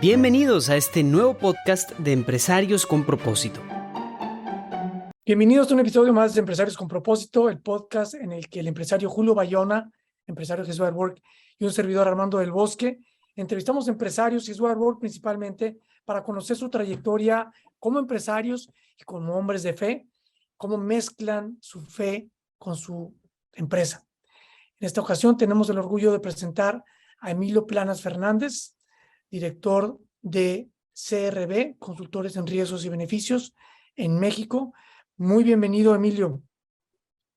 Bienvenidos a este nuevo podcast de Empresarios con Propósito. Bienvenidos a un episodio más de Empresarios con Propósito, el podcast en el que el empresario Julio Bayona, empresario de Jesús at Work, y un servidor Armando del Bosque, entrevistamos empresarios y Jesús at Work principalmente para conocer su trayectoria como empresarios y como hombres de fe, cómo mezclan su fe con su empresa. En esta ocasión tenemos el orgullo de presentar a Emilio Planas Fernández, director de CRB, Consultores en Riesgos y Beneficios, en México. Muy bienvenido, Emilio.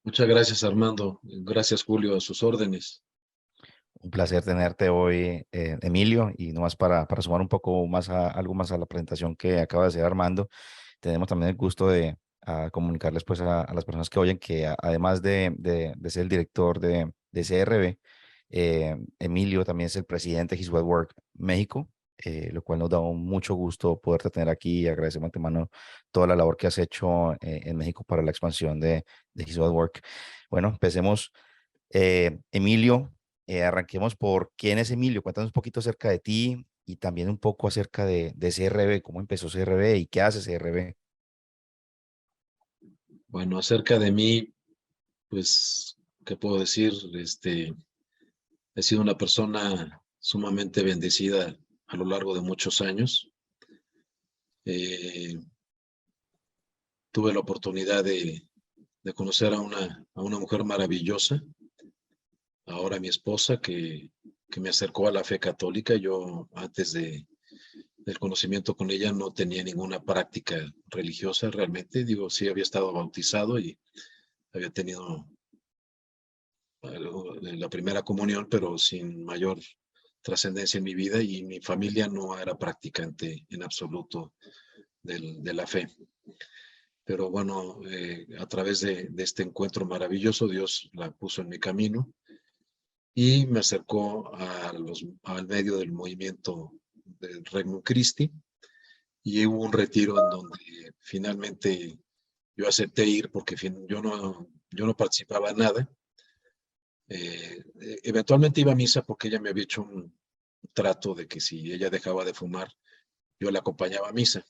Muchas gracias, Armando. Gracias, Julio, a sus órdenes. Un placer tenerte hoy, Emilio, y nomás para sumar un poco más algo más a la presentación que acaba de hacer Armando, tenemos también el gusto de comunicarles pues a las personas que oyen que además de ser el director de CRB, Emilio también es el presidente de His Web Work México, lo cual nos da mucho gusto poderte tener aquí y agradecemos de antemano toda la labor que has hecho en México para la expansión de His Web Work. Bueno, empecemos. Emilio, arranquemos por quién es Emilio. Cuéntanos un poquito acerca de ti y también un poco acerca de CRB, cómo empezó CRB y qué hace CRB. Bueno, acerca de mí, pues, ¿qué puedo decir? He sido una persona sumamente bendecida a lo largo de muchos años. Tuve la oportunidad de conocer a una mujer maravillosa, ahora mi esposa, que me acercó a la fe católica. Yo, antes del conocimiento con ella, no tenía ninguna práctica religiosa realmente. Digo, sí había estado bautizado y había tenido la primera comunión, pero sin mayor trascendencia en mi vida, y mi familia no era practicante en absoluto de la fe. Pero bueno, a través de este encuentro maravilloso, Dios la puso en mi camino y me acercó al medio del movimiento del Regnum Christi, y hubo un retiro en donde finalmente yo acepté ir porque yo no participaba en nada. Eventualmente iba a misa porque ella me había hecho un trato de que si ella dejaba de fumar, yo la acompañaba a misa.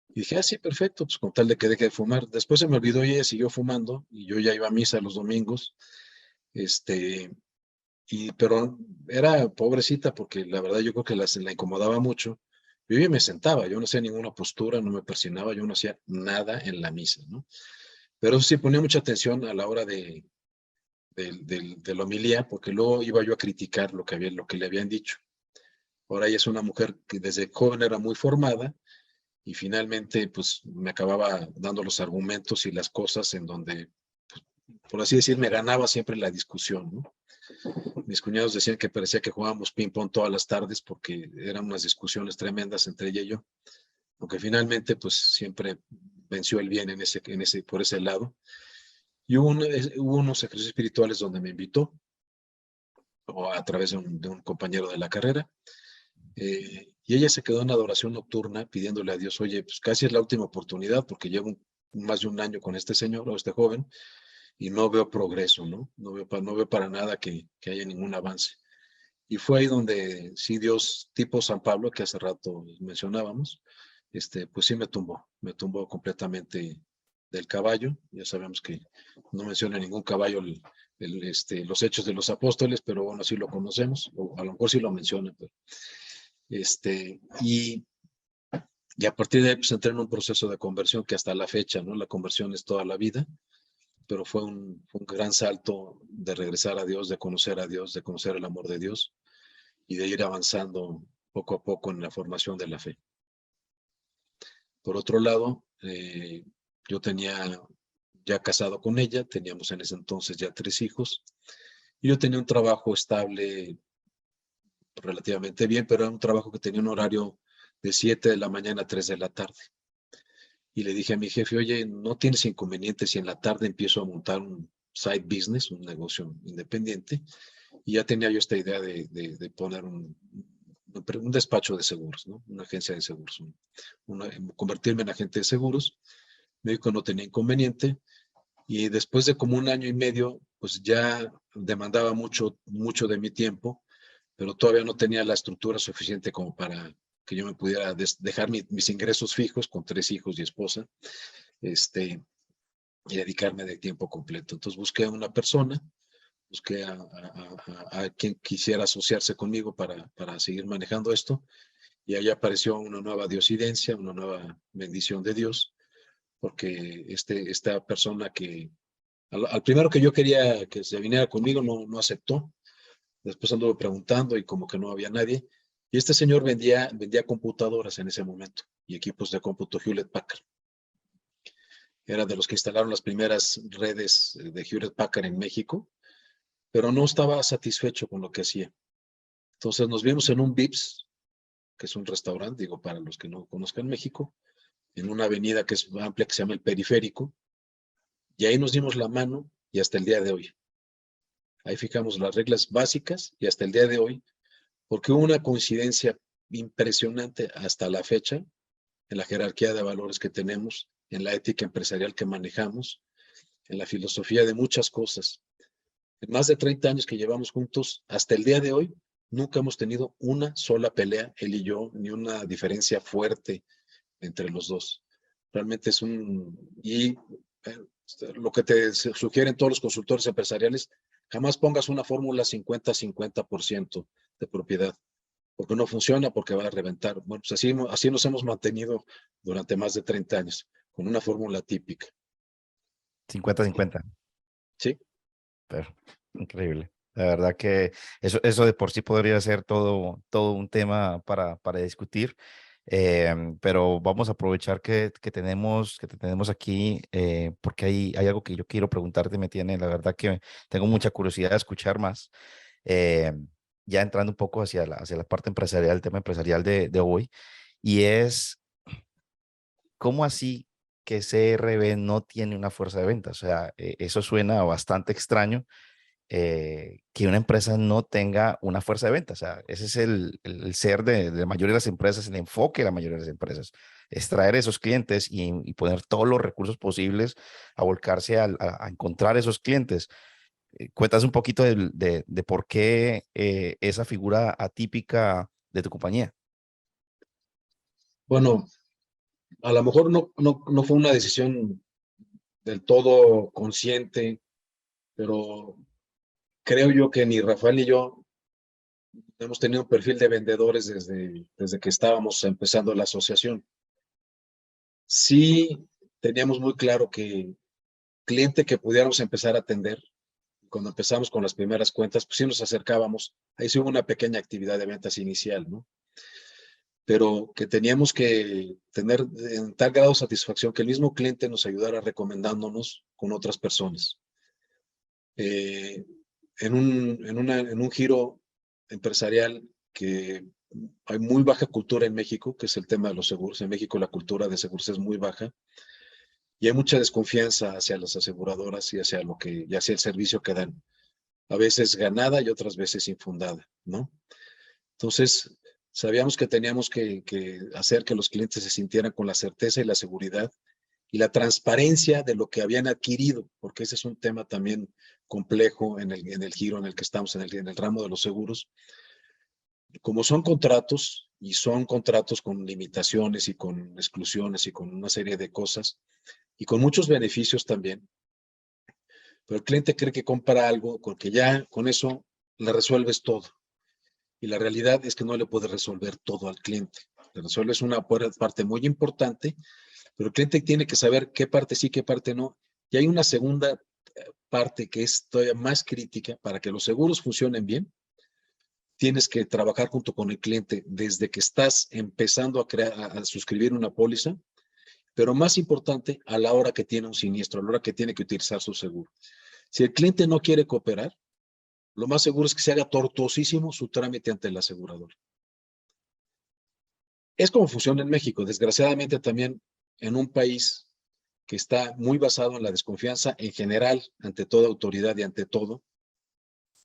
Y dije, sí, perfecto, pues con tal de que deje de fumar. Después se me olvidó y ella siguió fumando y yo ya iba a misa los domingos. Pero era pobrecita porque la verdad yo creo que la incomodaba mucho. Yo iba y me sentaba, yo no hacía ninguna postura, no me persinaba, yo no hacía nada en la misa, ¿no? Pero sí ponía mucha atención a la hora de la homilía, porque luego iba yo a criticar lo que le habían dicho. Ahora ella es una mujer que desde joven era muy formada y finalmente pues me acababa dando los argumentos y las cosas en donde, pues, por así decir, me ganaba siempre la discusión, ¿no? Mis cuñados decían que parecía que jugábamos ping-pong todas las tardes porque eran unas discusiones tremendas entre ella y yo, aunque finalmente pues siempre venció el bien por ese lado. Y hubo unos ejercicios espirituales donde me invitó, o a través de un compañero de la carrera, y ella se quedó en adoración nocturna pidiéndole a Dios, oye, pues casi es la última oportunidad porque llevo más de un año con este señor o este joven y no veo progreso, ¿no? No veo para nada que haya ningún avance. Y fue ahí donde sí Dios, tipo San Pablo, que hace rato mencionábamos, pues sí me tumbó completamente del caballo. Ya sabemos que no menciona ningún caballo los hechos de los apóstoles, pero bueno, sí lo conocemos, o a lo mejor sí lo menciona, pero y a partir de ahí pues entré en un proceso de conversión que hasta la fecha, ¿no? La conversión es toda la vida, pero fue un gran salto de regresar a Dios, de conocer a Dios, de conocer el amor de Dios y de ir avanzando poco a poco en la formación de la fe. Por otro lado, yo tenía ya casado con ella, teníamos en ese entonces ya 3 hijos, y yo tenía un trabajo estable relativamente bien, pero era un trabajo que tenía un horario de 7 de la mañana a 3 de la tarde. Y le dije a mi jefe, oye, ¿no tienes inconveniente si en la tarde empiezo a montar un side business, un negocio independiente? Y ya tenía yo esta idea de poner un despacho de seguros, ¿no? Una agencia de seguros, convertirme en agente de seguros. Me dijo que no tenía inconveniente, y después de como un año y medio, pues ya demandaba mucho de mi tiempo, pero todavía no tenía la estructura suficiente como para que yo me pudiera dejar mis ingresos fijos con 3 hijos y esposa, y dedicarme de tiempo completo. Entonces busqué a una persona, busqué a quien quisiera asociarse conmigo para seguir manejando esto, y ahí apareció una nueva diosidencia, una nueva bendición de Dios, porque esta persona que al primero que yo quería que se viniera conmigo no aceptó. Después anduve preguntando y como que no había nadie. Y este señor vendía computadoras en ese momento y equipos de cómputo Hewlett Packard. Era de los que instalaron las primeras redes de Hewlett Packard en México, pero no estaba satisfecho con lo que hacía. Entonces nos vimos en un Vips, que es un restaurante, digo, para los que no conozcan México, en una avenida que es amplia, que se llama El Periférico, y ahí nos dimos la mano y hasta el día de hoy. Ahí fijamos las reglas básicas y hasta el día de hoy, porque hubo una coincidencia impresionante hasta la fecha en la jerarquía de valores que tenemos, en la ética empresarial que manejamos, en la filosofía de muchas cosas. En más de 30 años que llevamos juntos, hasta el día de hoy, nunca hemos tenido una sola pelea, él y yo, ni una diferencia fuerte entre los dos. Realmente es lo que te sugieren todos los consultores empresariales, jamás pongas una fórmula 50-50% de propiedad, porque no funciona, porque va a reventar. Bueno, pues así nos hemos mantenido durante más de 30 años, con una fórmula típica. 50-50. Sí. Pero, increíble. La verdad que eso de por sí podría ser todo un tema para discutir. Pero vamos a aprovechar que te tenemos aquí, porque hay algo que yo quiero preguntarte, me tiene, la verdad que tengo mucha curiosidad de escuchar más, ya entrando un poco hacia la parte empresarial, el tema empresarial de hoy, y es, ¿cómo así que CRB no tiene una fuerza de ventas? O sea, eso suena bastante extraño, que una empresa no tenga una fuerza de venta. O sea, ese es el ser de la mayoría de las empresas, el enfoque de la mayoría de las empresas, es traer esos clientes y poner todos los recursos posibles a volcarse a encontrar esos clientes. Cuéntanos un poquito de por qué esa figura atípica de tu compañía. Bueno, a lo mejor no fue una decisión del todo consciente, pero creo yo que ni Rafael ni yo hemos tenido un perfil de vendedores desde que estábamos empezando la asociación. Sí teníamos muy claro que cliente que pudiéramos empezar a atender, cuando empezamos con las primeras cuentas, pues sí nos acercábamos, ahí sí hubo una pequeña actividad de ventas inicial, ¿no? Pero que teníamos que tener en tal grado de satisfacción que el mismo cliente nos ayudara recomendándonos con otras personas. En un giro empresarial que hay muy baja cultura en México, que es el tema de los seguros. En México la cultura de seguros es muy baja y hay mucha desconfianza hacia las aseguradoras y hacia el servicio que dan. A veces ganada y otras veces infundada, ¿no? Entonces, sabíamos que teníamos que hacer que los clientes se sintieran con la certeza y la seguridad y la transparencia de lo que habían adquirido, porque ese es un tema también complejo en el giro en el que estamos, en el ramo de los seguros. Como son contratos, y son contratos con limitaciones y con exclusiones y con una serie de cosas, y con muchos beneficios también, pero el cliente cree que compra algo porque ya con eso le resuelves todo. Y la realidad es que no le puedes resolver todo al cliente. Le resuelves una parte muy importante, pero el cliente tiene que saber qué parte sí, qué parte no. Y hay una segunda parte que es todavía más crítica. Para que los seguros funcionen bien, tienes que trabajar junto con el cliente desde que estás empezando a suscribir una póliza, pero más importante, a la hora que tiene un siniestro, a la hora que tiene que utilizar su seguro. Si el cliente no quiere cooperar, lo más seguro es que se haga tortuosísimo su trámite ante el asegurador. Es como funciona en México. Desgraciadamente también en un país que está muy basado en la desconfianza en general ante toda autoridad y ante todo,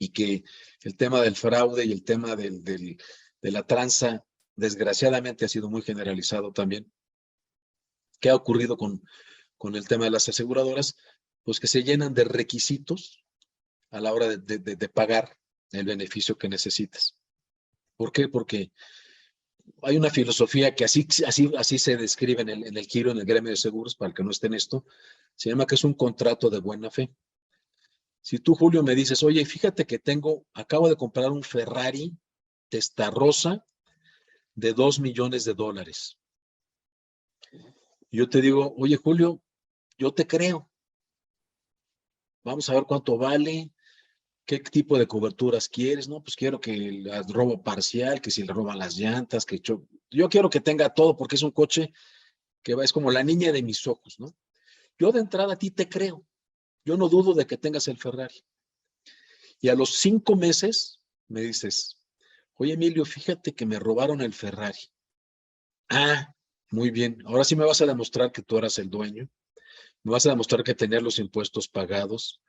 y que el tema del fraude y el tema de la tranza desgraciadamente ha sido muy generalizado también. ¿Qué ha ocurrido con el tema de las aseguradoras? Pues que se llenan de requisitos a la hora de pagar el beneficio que necesitas. ¿Por qué? Porque hay una filosofía que así se describe en el giro, en el gremio de seguros, para el que no esté en esto, se llama que es un contrato de buena fe. Si tú, Julio, me dices, oye, fíjate que acabo de comprar un Ferrari Testarossa de $2 millones. Yo te digo, oye, Julio, yo te creo. Vamos a ver cuánto vale, qué tipo de coberturas quieres, ¿no? Pues quiero que el robo parcial, que si le roban las llantas, yo quiero que tenga todo porque es un coche es como la niña de mis ojos, ¿no? Yo de entrada a ti te creo. Yo no dudo de que tengas el Ferrari. Y a los 5 meses me dices, oye, Emilio, fíjate que me robaron el Ferrari. Ah, muy bien. Ahora sí me vas a demostrar que tú eras el dueño. Me vas a demostrar que tenías los impuestos pagados,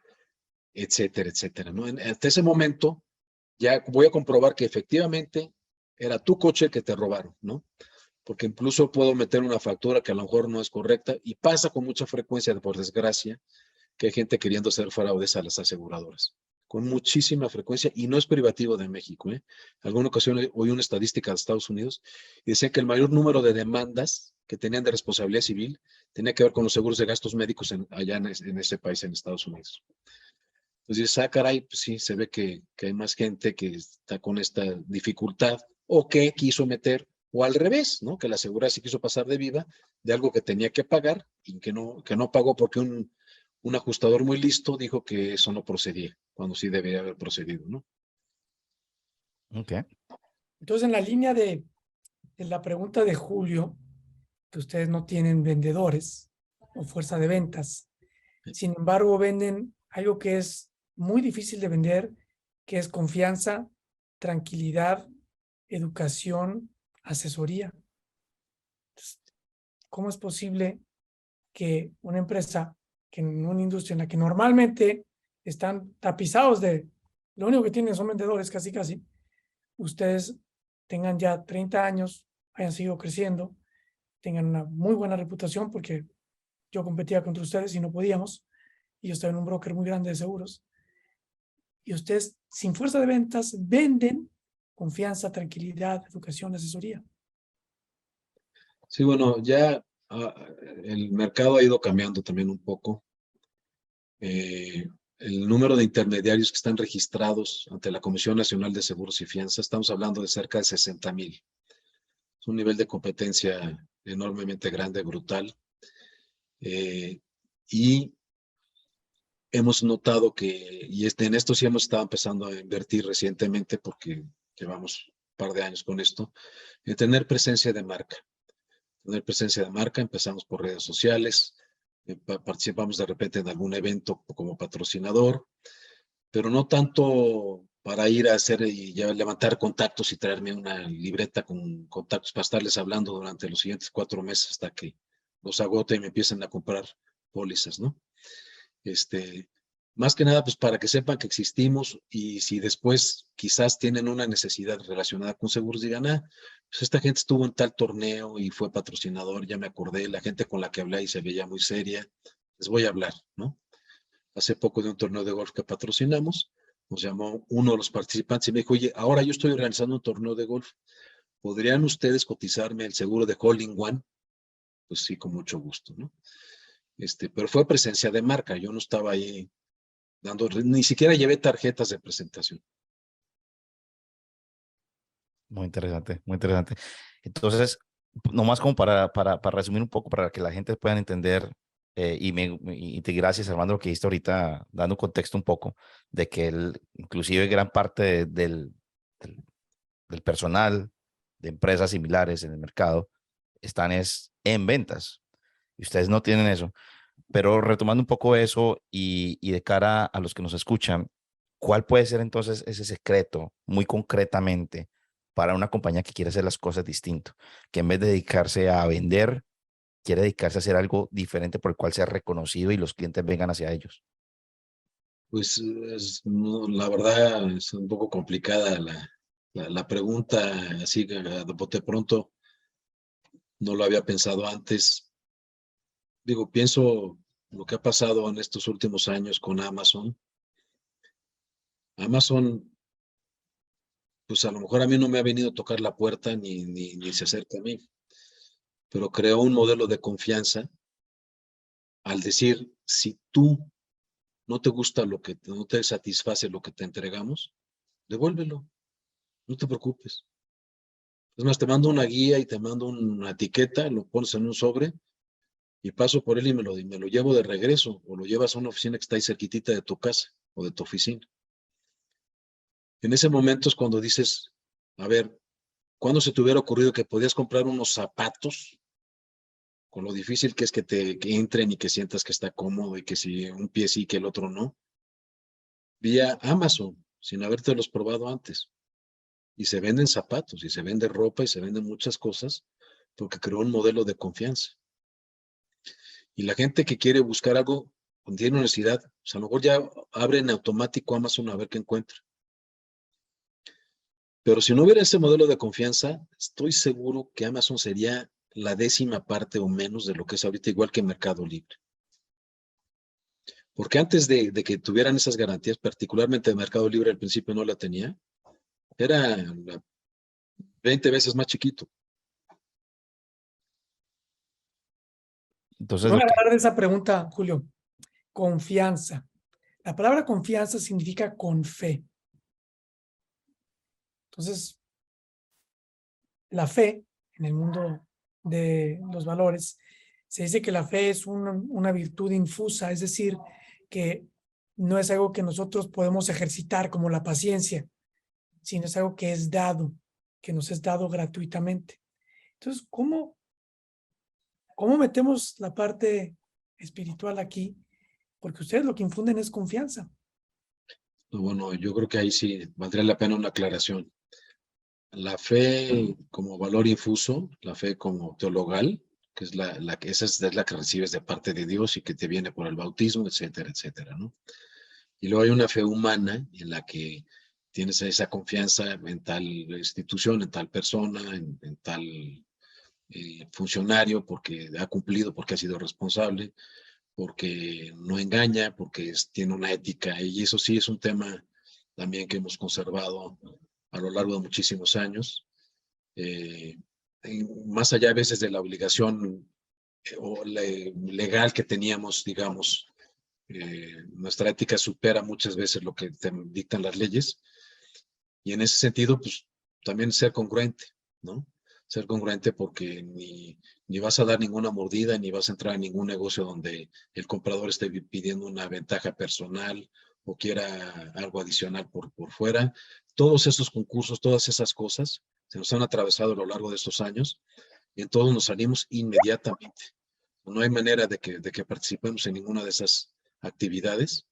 etcétera, etcétera, ¿no? Hasta ese momento ya voy a comprobar que efectivamente era tu coche el que te robaron, ¿no? Porque incluso puedo meter una factura que a lo mejor no es correcta y pasa con mucha frecuencia, por desgracia, que hay gente queriendo hacer fraudes a las aseguradoras, con muchísima frecuencia, y no es privativo de México, ¿eh? Alguna ocasión oí una estadística de Estados Unidos y decía que el mayor número de demandas que tenían de responsabilidad civil tenía que ver con los seguros de gastos médicos allá en ese país, en Estados Unidos. Entonces, caray, pues sí, se ve que hay más gente que está con esta dificultad o que quiso meter, o al revés, ¿no? Que la aseguradora sí quiso pasar de viva de algo que tenía que pagar y que no pagó porque un ajustador muy listo dijo que eso no procedía, cuando sí debería haber procedido, ¿no? Ok. Entonces, en la línea de la pregunta de Julio, que ustedes no tienen vendedores o fuerza de ventas, sin embargo, venden algo que es muy difícil de vender, que es confianza, tranquilidad, educación, asesoría. Entonces, ¿cómo es posible que una empresa, que en una industria en la que normalmente están tapizados lo único que tienen son vendedores casi casi, ustedes tengan ya 30 años, hayan seguido creciendo, tengan una muy buena reputación, porque yo competía contra ustedes y no podíamos, y yo estaba en un broker muy grande de seguros, y ustedes sin fuerza de ventas venden confianza, tranquilidad, educación, asesoría? Sí, bueno, ya el mercado ha ido cambiando también un poco. El número de intermediarios que están registrados ante la Comisión Nacional de Seguros y Fianzas, estamos hablando de cerca de 60,000. Es un nivel de competencia enormemente grande, brutal. Y hemos notado y en esto sí hemos estado empezando a invertir recientemente, porque llevamos un par de años con esto, en tener presencia de marca. Empezamos por redes sociales, participamos de repente en algún evento como patrocinador, pero no tanto para ir a hacer y ya levantar contactos y traerme una libreta con contactos para estarles hablando durante los siguientes 4 meses hasta que los agote y me empiecen a comprar pólizas, ¿no? Más que nada, pues para que sepan que existimos, y si después quizás tienen una necesidad relacionada con seguros, digan, pues esta gente estuvo en tal torneo y fue patrocinador, ya me acordé, la gente con la que hablé y se veía muy seria, les voy a hablar, ¿no? Hace poco, de un torneo de golf que patrocinamos, nos llamó uno de los participantes y me dijo, oye, ahora yo estoy organizando un torneo de golf, ¿podrían ustedes cotizarme el seguro de Hole in One? Pues sí, con mucho gusto, ¿no? Pero fue presencia de marca, yo no estaba ahí ni siquiera llevé tarjetas de presentación. Muy interesante, muy interesante. Entonces, nomás como para resumir un poco, para que la gente pueda entender, y gracias, Armando, lo que dijiste ahorita, dando contexto un poco, de que inclusive gran parte del personal de empresas similares en el mercado están en ventas, y ustedes no tienen eso. Pero retomando un poco eso y de cara a los que nos escuchan, ¿cuál puede ser entonces ese secreto muy concretamente para una compañía que quiere hacer las cosas distinto? Que en vez de dedicarse a vender, quiere dedicarse a hacer algo diferente por el cual sea reconocido y los clientes vengan hacia ellos. Pues la verdad es un poco complicada la pregunta, así que de bote pronto no lo había pensado antes. Digo, pienso lo que ha pasado en estos últimos años con Amazon. Amazon pues a lo mejor a mí no me ha venido a tocar la puerta ni se acerca a mí, pero creó un modelo de confianza al decir, si tú no te gusta no te satisface lo que te entregamos, devuélvelo, no te preocupes. Es más, te mando una guía y te mando una etiqueta, lo pones en un sobre y paso por él y me lo llevo de regreso, o lo llevas a una oficina que está ahí cerquitita de tu casa o de tu oficina. En ese momento es cuando dices, a ver, ¿cuándo se te hubiera ocurrido que podías comprar unos zapatos con lo difícil que es que entren y que sientas que está cómodo y que si un pie sí, que el otro no? Vía Amazon, sin habértelos probado antes. Y se venden zapatos, y se vende ropa, y se venden muchas cosas, porque creó un modelo de confianza. Y la gente que quiere buscar algo, cuando tiene necesidad, pues a lo mejor ya abre en automático Amazon a ver qué encuentra. Pero si no hubiera ese modelo de confianza, estoy seguro que Amazon sería la 10ª parte o menos de lo que es ahorita, igual que Mercado Libre. Porque antes de que tuvieran esas garantías, particularmente de Mercado Libre al principio no la tenía, era 20 veces más chiquito. Entonces, voy a hablar de esa pregunta, Julio. Confianza. La palabra confianza significa con fe. Entonces, la fe en el mundo de los valores, se dice que la fe es una virtud infusa, es decir, que no es algo que nosotros podemos ejercitar como la paciencia, sino es algo que es dado, que nos es dado gratuitamente. Entonces, ¿cómo metemos la parte espiritual aquí? Porque ustedes lo que infunden es confianza. Bueno, yo creo que ahí sí valdría la pena una aclaración. La fe como valor infuso, la fe como teologal, que es esa es la que recibes de parte de Dios y que te viene por el bautismo, etcétera, etcétera, ¿no? Y luego hay una fe humana en la que tienes esa confianza en tal institución, en tal persona, en tal funcionario, porque ha cumplido, porque ha sido responsable, porque no engaña, porque tiene una ética, y eso sí es un tema también que hemos conservado a lo largo de muchísimos años, más allá a veces de la obligación legal que teníamos, digamos, nuestra ética supera muchas veces lo que te dictan las leyes, y en ese sentido, pues, también ser congruente, ¿no? Ser congruente porque ni vas a dar ninguna mordida, ni vas a entrar en ningún negocio donde el comprador esté pidiendo una ventaja personal o quiera algo adicional por fuera. Todos esos concursos, todas esas cosas se nos han atravesado a lo largo de estos años y en todos nos salimos inmediatamente. No hay manera de que participemos en ninguna de esas actividades.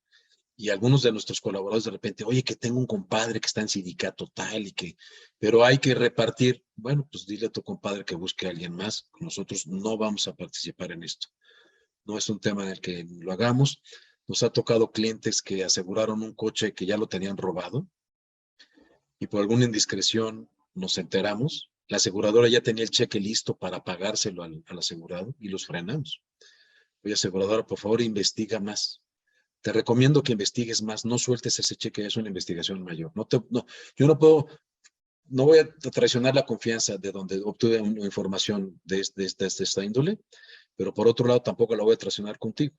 Y algunos de nuestros colaboradores de repente, oye, que tengo un compadre que está en sindicato tal pero hay que repartir. Bueno, pues dile a tu compadre que busque a alguien más. Nosotros no vamos a participar en esto. No es un tema en el que lo hagamos. Nos ha tocado clientes que aseguraron un coche que ya lo tenían robado y por alguna indiscreción nos enteramos. La aseguradora ya tenía el cheque listo para pagárselo al asegurado y los frenamos. Oye, aseguradora, por favor, investiga más. Te recomiendo que investigues más, no sueltes ese cheque, es una investigación mayor. Yo no voy a traicionar la confianza de donde obtuve información de esta índole, pero por otro lado tampoco la voy a traicionar contigo.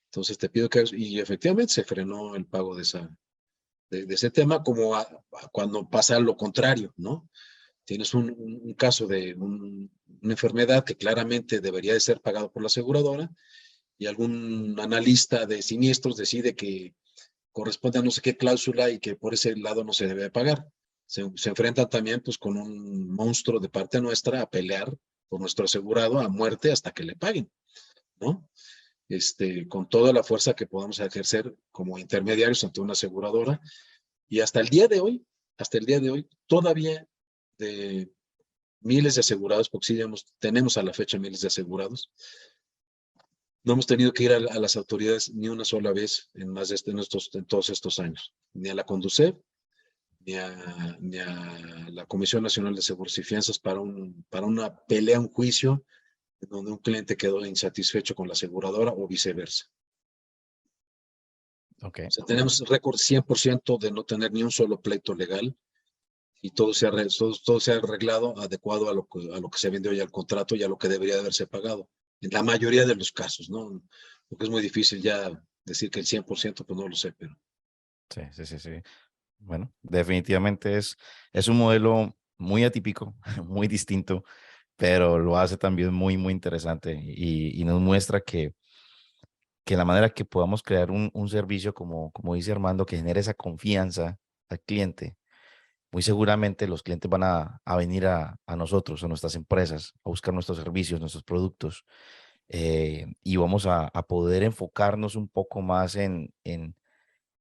Entonces te pido y efectivamente se frenó el pago de ese tema, como cuando pasa lo contrario, ¿no? Tienes un caso de una enfermedad que claramente debería de ser pagado por la aseguradora, y algún analista de siniestros decide que corresponde a no sé qué cláusula y que por ese lado no se debe pagar. Se enfrentan también pues con un monstruo de parte nuestra a pelear por nuestro asegurado a muerte hasta que le paguen, ¿no? Con toda la fuerza que podamos ejercer como intermediarios ante una aseguradora. Y hasta el día de hoy, todavía de miles de asegurados, porque sí tenemos a la fecha miles de asegurados, no hemos tenido que ir a las autoridades ni una sola vez en todos estos años, ni a la Conducef, ni a la Comisión Nacional de Seguros y Fianzas para una pelea, un juicio, donde un cliente quedó insatisfecho con la aseguradora o viceversa. Okay. O sea, tenemos récord 100% de no tener ni un solo pleito legal y todo se ha arreglado adecuado a lo que se vendió ya el contrato y a lo que debería de haberse pagado. En la mayoría de los casos, ¿no? Porque es muy difícil ya decir que el 100%, pues no lo sé, pero Sí, sí, sí, sí. Bueno, definitivamente es un modelo muy atípico, muy distinto, pero lo hace también muy, muy interesante y nos muestra que la manera que podamos crear un servicio, como dice Armando, que genere esa confianza al cliente, muy seguramente los clientes van a venir a nosotros, a nuestras empresas, a buscar nuestros servicios, nuestros productos, y vamos a poder enfocarnos un poco más en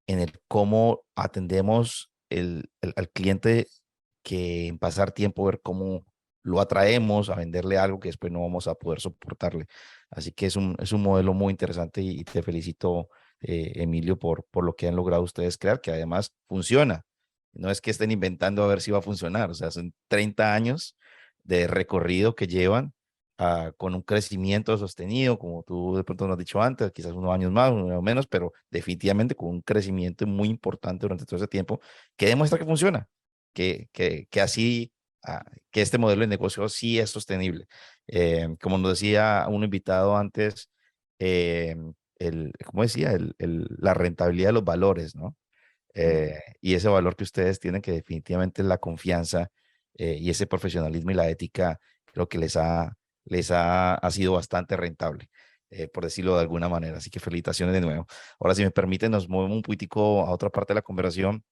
el cómo atendemos al cliente, que en pasar tiempo ver cómo lo atraemos a venderle algo que después no vamos a poder soportarle. Así que es un modelo muy interesante y te felicito, Emilio, por lo que han logrado ustedes crear, que además funciona. No es que estén inventando a ver si va a funcionar, o sea, son 30 años de recorrido que llevan, con un crecimiento sostenido, como tú de pronto nos has dicho antes, quizás unos años más, unos menos, pero definitivamente con un crecimiento muy importante durante todo ese tiempo, que demuestra que funciona, que así, que este modelo de negocio sí es sostenible. Como nos decía un invitado antes, eh, ¿cómo decía? La rentabilidad de los valores, ¿no? Y ese valor que ustedes tienen, que definitivamente es la confianza, y ese profesionalismo y la ética, creo que ha sido bastante rentable, por decirlo de alguna manera. Así que felicitaciones de nuevo. Ahora, si me permiten, nos movemos un poquitico a otra parte de la conversación.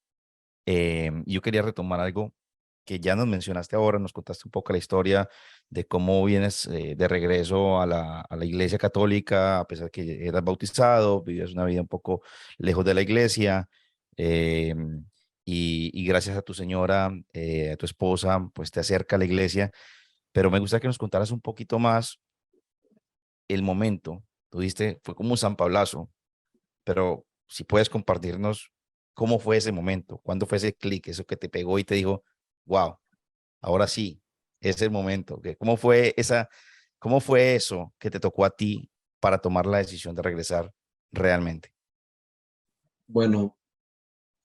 Yo quería retomar algo que ya nos mencionaste ahora, nos contaste un poco la historia de cómo vienes, de regreso a la iglesia católica, a pesar que eras bautizado, vivías una vida un poco lejos de la iglesia, eh, y gracias a tu señora, a tu esposa, pues te acerca a la iglesia, pero me gustaría que nos contaras un poquito más el momento. Tú diste, fue como un San Pablazo, pero si puedes compartirnos cómo fue ese momento, cuándo fue ese clic, eso que te pegó y te dijo, wow, ahora sí, es el momento. ¿Cómo fue eso que te tocó a ti para tomar la decisión de regresar realmente? bueno,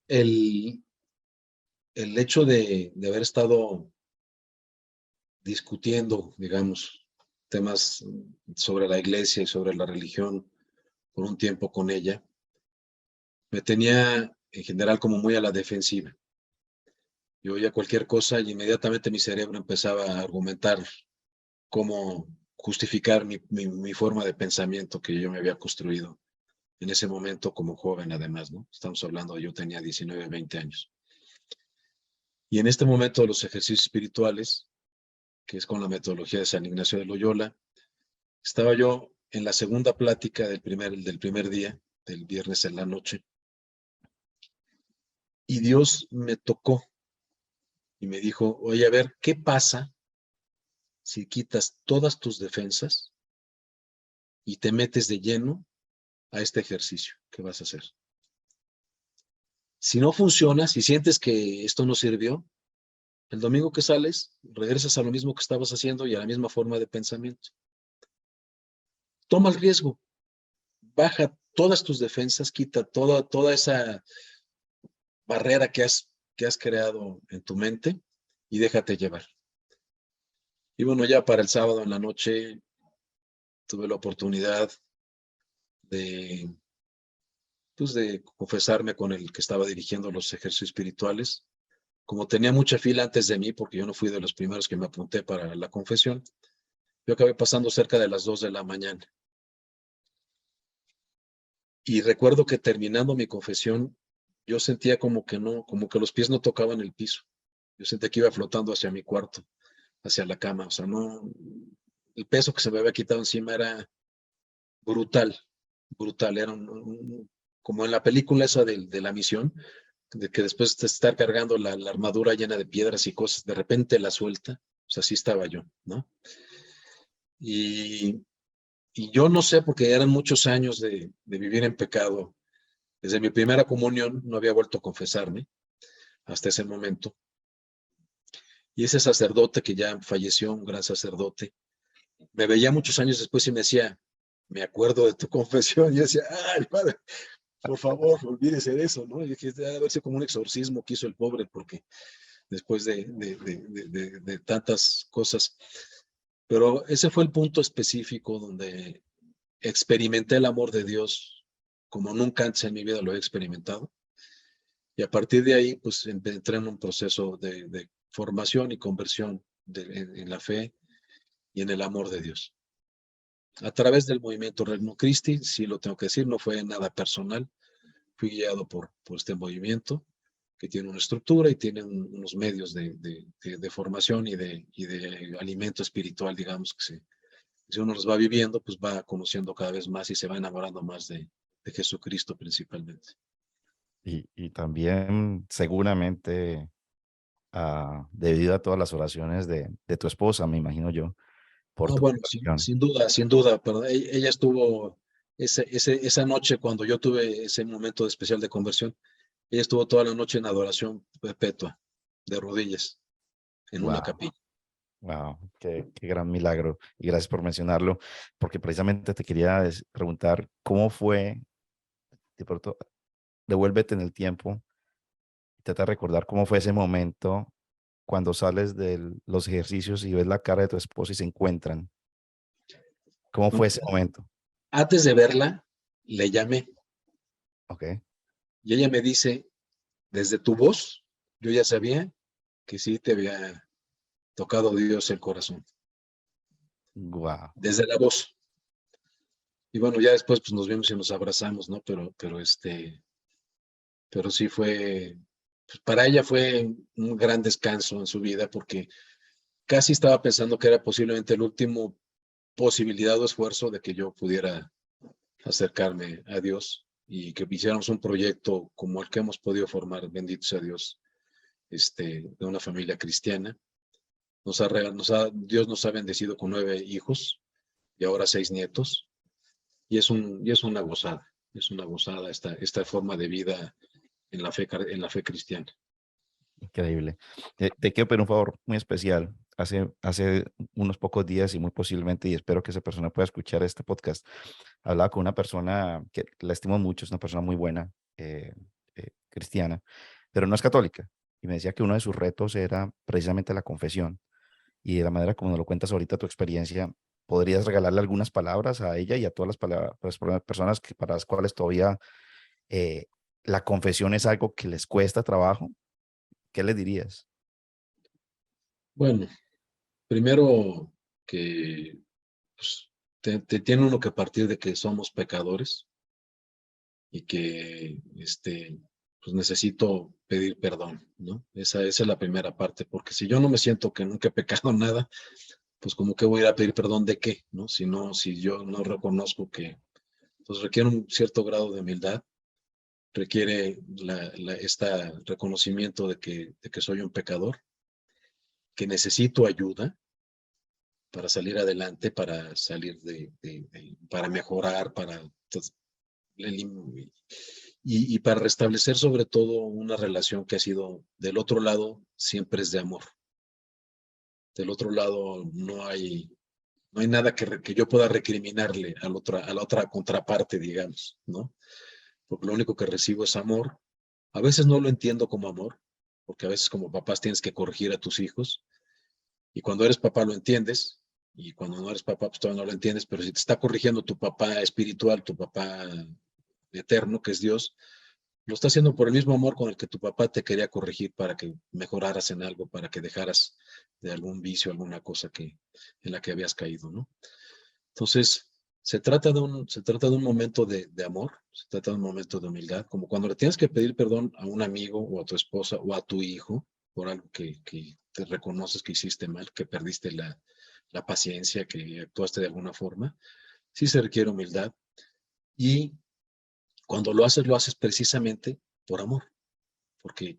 el, el hecho de haber estado discutiendo, digamos, temas sobre la iglesia y sobre la religión por un tiempo con ella, me tenía en general como muy a la defensiva. Yo oía cualquier cosa y inmediatamente mi cerebro empezaba a argumentar cómo justificar mi forma de pensamiento que yo me había construido en ese momento como joven, además, ¿no? Estamos hablando, yo tenía 19, 20 años. Y en este momento de los ejercicios espirituales, que es con la metodología de San Ignacio de Loyola, estaba yo en la segunda plática del primer día, del viernes en la noche, y Dios me tocó y me dijo, oye, a ver, ¿qué pasa si quitas todas tus defensas y te metes de lleno a este ejercicio que vas a hacer? Si no funciona, si sientes que esto no sirvió, el domingo que sales, regresas a lo mismo que estabas haciendo y a la misma forma de pensamiento. Toma el riesgo, baja todas tus defensas, quita toda esa barrera que has creado en tu mente y déjate llevar. Y bueno, ya para el sábado en la noche tuve la oportunidad de, pues de confesarme con el que estaba dirigiendo los ejercicios espirituales. Como tenía mucha fila antes de mí, porque yo no fui de los primeros que me apunté para la confesión, yo acabé pasando cerca de las 2 de la mañana. Y recuerdo que terminando mi confesión, yo sentía como que no, como que los pies no tocaban el piso. Yo sentía que iba flotando hacia mi cuarto, hacia la cama. O sea, no, el peso que se me había quitado encima era brutal, brutal. Era como en la película esa de la misión, de que después de estar cargando la armadura llena de piedras y cosas, de repente la suelta. O sea, así estaba yo, ¿no? Y, y yo no sé, porque eran muchos años de vivir en pecado. Desde mi primera comunión no había vuelto a confesarme hasta ese momento. Y ese sacerdote que ya falleció, un gran sacerdote, me veía muchos años después y me decía, me acuerdo de tu confesión. Y yo decía, ay, padre, por favor, olvídese de eso, ¿no? Y dije, debe haber sido como un exorcismo que hizo el pobre, porque después de tantas cosas. Pero ese fue el punto específico donde experimenté el amor de Dios como nunca antes en mi vida lo he experimentado. Y a partir de ahí, pues entré en un proceso de formación y conversión en la fe y en el amor de Dios. A través del movimiento Regnum Christi, sí lo tengo que decir, no fue nada personal. Fui guiado por este movimiento que tiene una estructura y tiene unos medios de formación y de alimento espiritual, digamos, que si uno los va viviendo, pues va conociendo cada vez más y se va enamorando más de Jesucristo principalmente. Y también seguramente debido a todas las oraciones de tu esposa, me imagino yo, por tu Bueno, conversión. sin duda, pero ella estuvo esa noche cuando yo tuve ese momento especial de conversión, ella estuvo toda la noche en adoración perpetua, de rodillas, en una Wow, capilla. wow, qué gran milagro. Y gracias por mencionarlo, porque precisamente te quería preguntar cómo fue, de pronto, devuélvete en el tiempo, trata de recordar cómo fue ese momento cuando sales de los ejercicios y ves la cara de tu esposa y se encuentran. ¿Cómo fue ese momento? Antes de verla, le llamé Ok, y ella me dice, desde tu voz, yo ya sabía que sí te había tocado Dios el corazón, wow. desde la voz. Y bueno, ya después pues nos vimos y nos abrazamos, ¿no? Pero sí fue, pues para ella fue un gran descanso en su vida porque casi estaba pensando que era posiblemente el último posibilidad o esfuerzo de que yo pudiera acercarme a Dios y que hiciéramos un proyecto como el que hemos podido formar, bendito sea Dios, de una familia cristiana. Dios nos ha bendecido con 9 hijos y ahora 6 nietos, y es una gozada esta forma de vida en la fe cristiana. Increíble. Te quiero pedir un favor muy especial. Hace unos pocos días y muy posiblemente, y espero que esa persona pueda escuchar este podcast, hablaba con una persona que la estimo mucho, es una persona muy buena, cristiana, pero no es católica. Y me decía que uno de sus retos era precisamente la confesión. Y de la manera como nos lo cuentas ahorita, tu experiencia, ¿podrías regalarle algunas palabras a ella y a todas las personas para las cuales todavía eh, la confesión es algo que les cuesta trabajo? ¿Qué les dirías? Bueno, primero que pues, te tiene uno que partir de que somos pecadores y que pues necesito pedir perdón, ¿no? Esa es la primera parte, porque si yo no me siento que nunca he pecado nada, pues como que voy a ir a pedir perdón de qué, ¿no? Si yo no reconozco que, pues requiere un cierto grado de humildad, requiere este reconocimiento de que soy un pecador, que necesito ayuda para salir adelante, para salir para mejorar, entonces, y para restablecer sobre todo una relación que ha sido del otro lado, siempre es de amor. Del otro lado no hay nada que yo pueda recriminarle a la otra contraparte, digamos, ¿no? Porque lo único que recibo es amor. A veces no lo entiendo como amor, porque a veces como papás tienes que corregir a tus hijos, y cuando eres papá lo entiendes, y cuando no eres papá pues todavía no lo entiendes, pero si te está corrigiendo tu papá espiritual, tu papá eterno, que es Dios, lo está haciendo por el mismo amor con el que tu papá te quería corregir para que mejoraras en algo, para que dejaras de algún vicio, alguna cosa en la que habías caído, ¿no? Entonces, se trata de un momento de amor, se trata de un momento de humildad, como cuando le tienes que pedir perdón a un amigo o a tu esposa o a tu hijo por algo que te reconoces que hiciste mal, que perdiste la paciencia, que actuaste de alguna forma. Sí se requiere humildad y cuando lo haces precisamente por amor, porque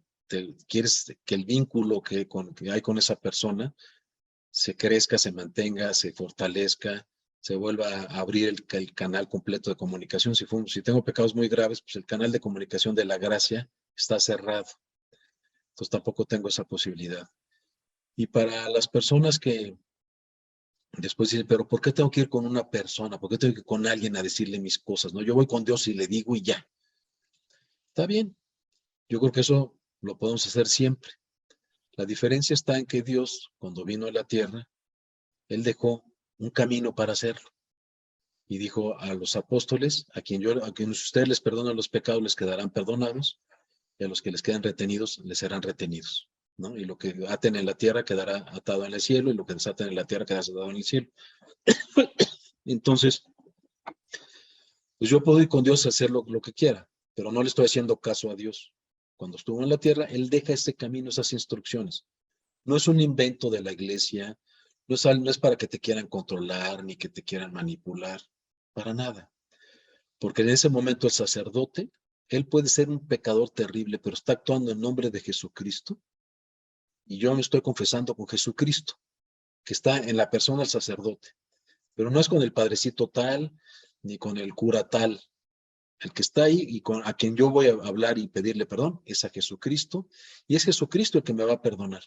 quieres que el vínculo que hay con esa persona se crezca, se mantenga, se fortalezca, se vuelva a abrir el canal completo de comunicación. Si tengo pecados muy graves, pues el canal de comunicación de la gracia está cerrado. Entonces tampoco tengo esa posibilidad. Y para las personas que después dicen, pero ¿por qué tengo que ir con una persona? ¿Por qué tengo que ir con alguien a decirle mis cosas? No, yo voy con Dios y le digo y ya. Está bien. Yo creo que eso lo podemos hacer siempre. La diferencia está en que Dios, cuando vino a la tierra, Él dejó un camino para hacerlo. Y dijo a los apóstoles, a quienes ustedes les perdonan los pecados, les quedarán perdonados, y a los que les quedan retenidos, les serán retenidos, ¿no? Y lo que aten en la tierra quedará atado en el cielo, y lo que desaten en la tierra quedará atado en el cielo. Entonces, pues yo puedo ir con Dios a hacer lo que quiera, pero no le estoy haciendo caso a Dios. Cuando estuvo en la tierra, Él deja ese camino, esas instrucciones. No es un invento de la iglesia, no es para que te quieran controlar, ni que te quieran manipular, para nada. Porque en ese momento el sacerdote, él puede ser un pecador terrible, pero está actuando en nombre de Jesucristo. Y yo me estoy confesando con Jesucristo, que está en la persona del sacerdote. Pero no es con el padrecito tal, ni con el cura tal. El que está ahí y a quien yo voy a hablar y pedirle perdón es a Jesucristo. Y es Jesucristo el que me va a perdonar.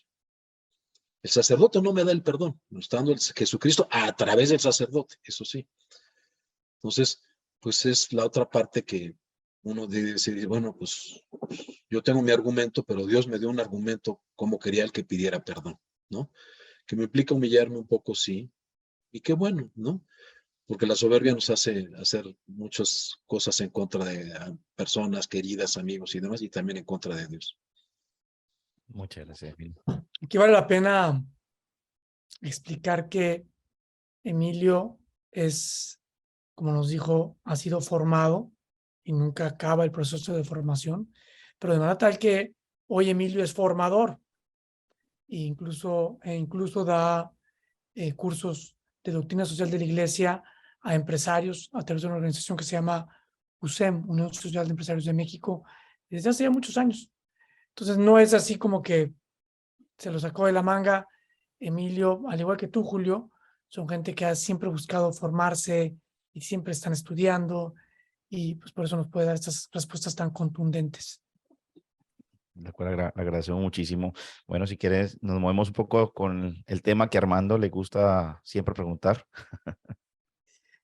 El sacerdote no me da el perdón, no está dando Jesucristo a través del sacerdote, eso sí. Entonces, pues es la otra parte que uno debe decir, bueno, pues yo tengo mi argumento, pero Dios me dio un argumento como quería el que pidiera perdón, ¿no? Que me implica humillarme un poco, sí, y qué bueno, ¿no? Porque la soberbia nos hace hacer muchas cosas en contra de personas queridas, amigos y demás, y también en contra de Dios. Muchas gracias, Emilio. Aquí vale la pena explicar que Emilio es, como nos dijo, ha sido formado y nunca acaba el proceso de formación, pero de manera tal que hoy Emilio es formador e incluso da cursos de doctrina social de la Iglesia a empresarios a través de una organización que se llama USEM, Unión Social de Empresarios de México, desde hace ya muchos años. Entonces no es así como que se lo sacó de la manga. Emilio, al igual que tú, Julio, son gente que ha siempre buscado formarse y siempre están estudiando, y pues por eso nos puede dar estas respuestas tan contundentes. De acuerdo, le agradecemos muchísimo. Bueno, si quieres, nos movemos un poco con el tema que a Armando le gusta siempre preguntar.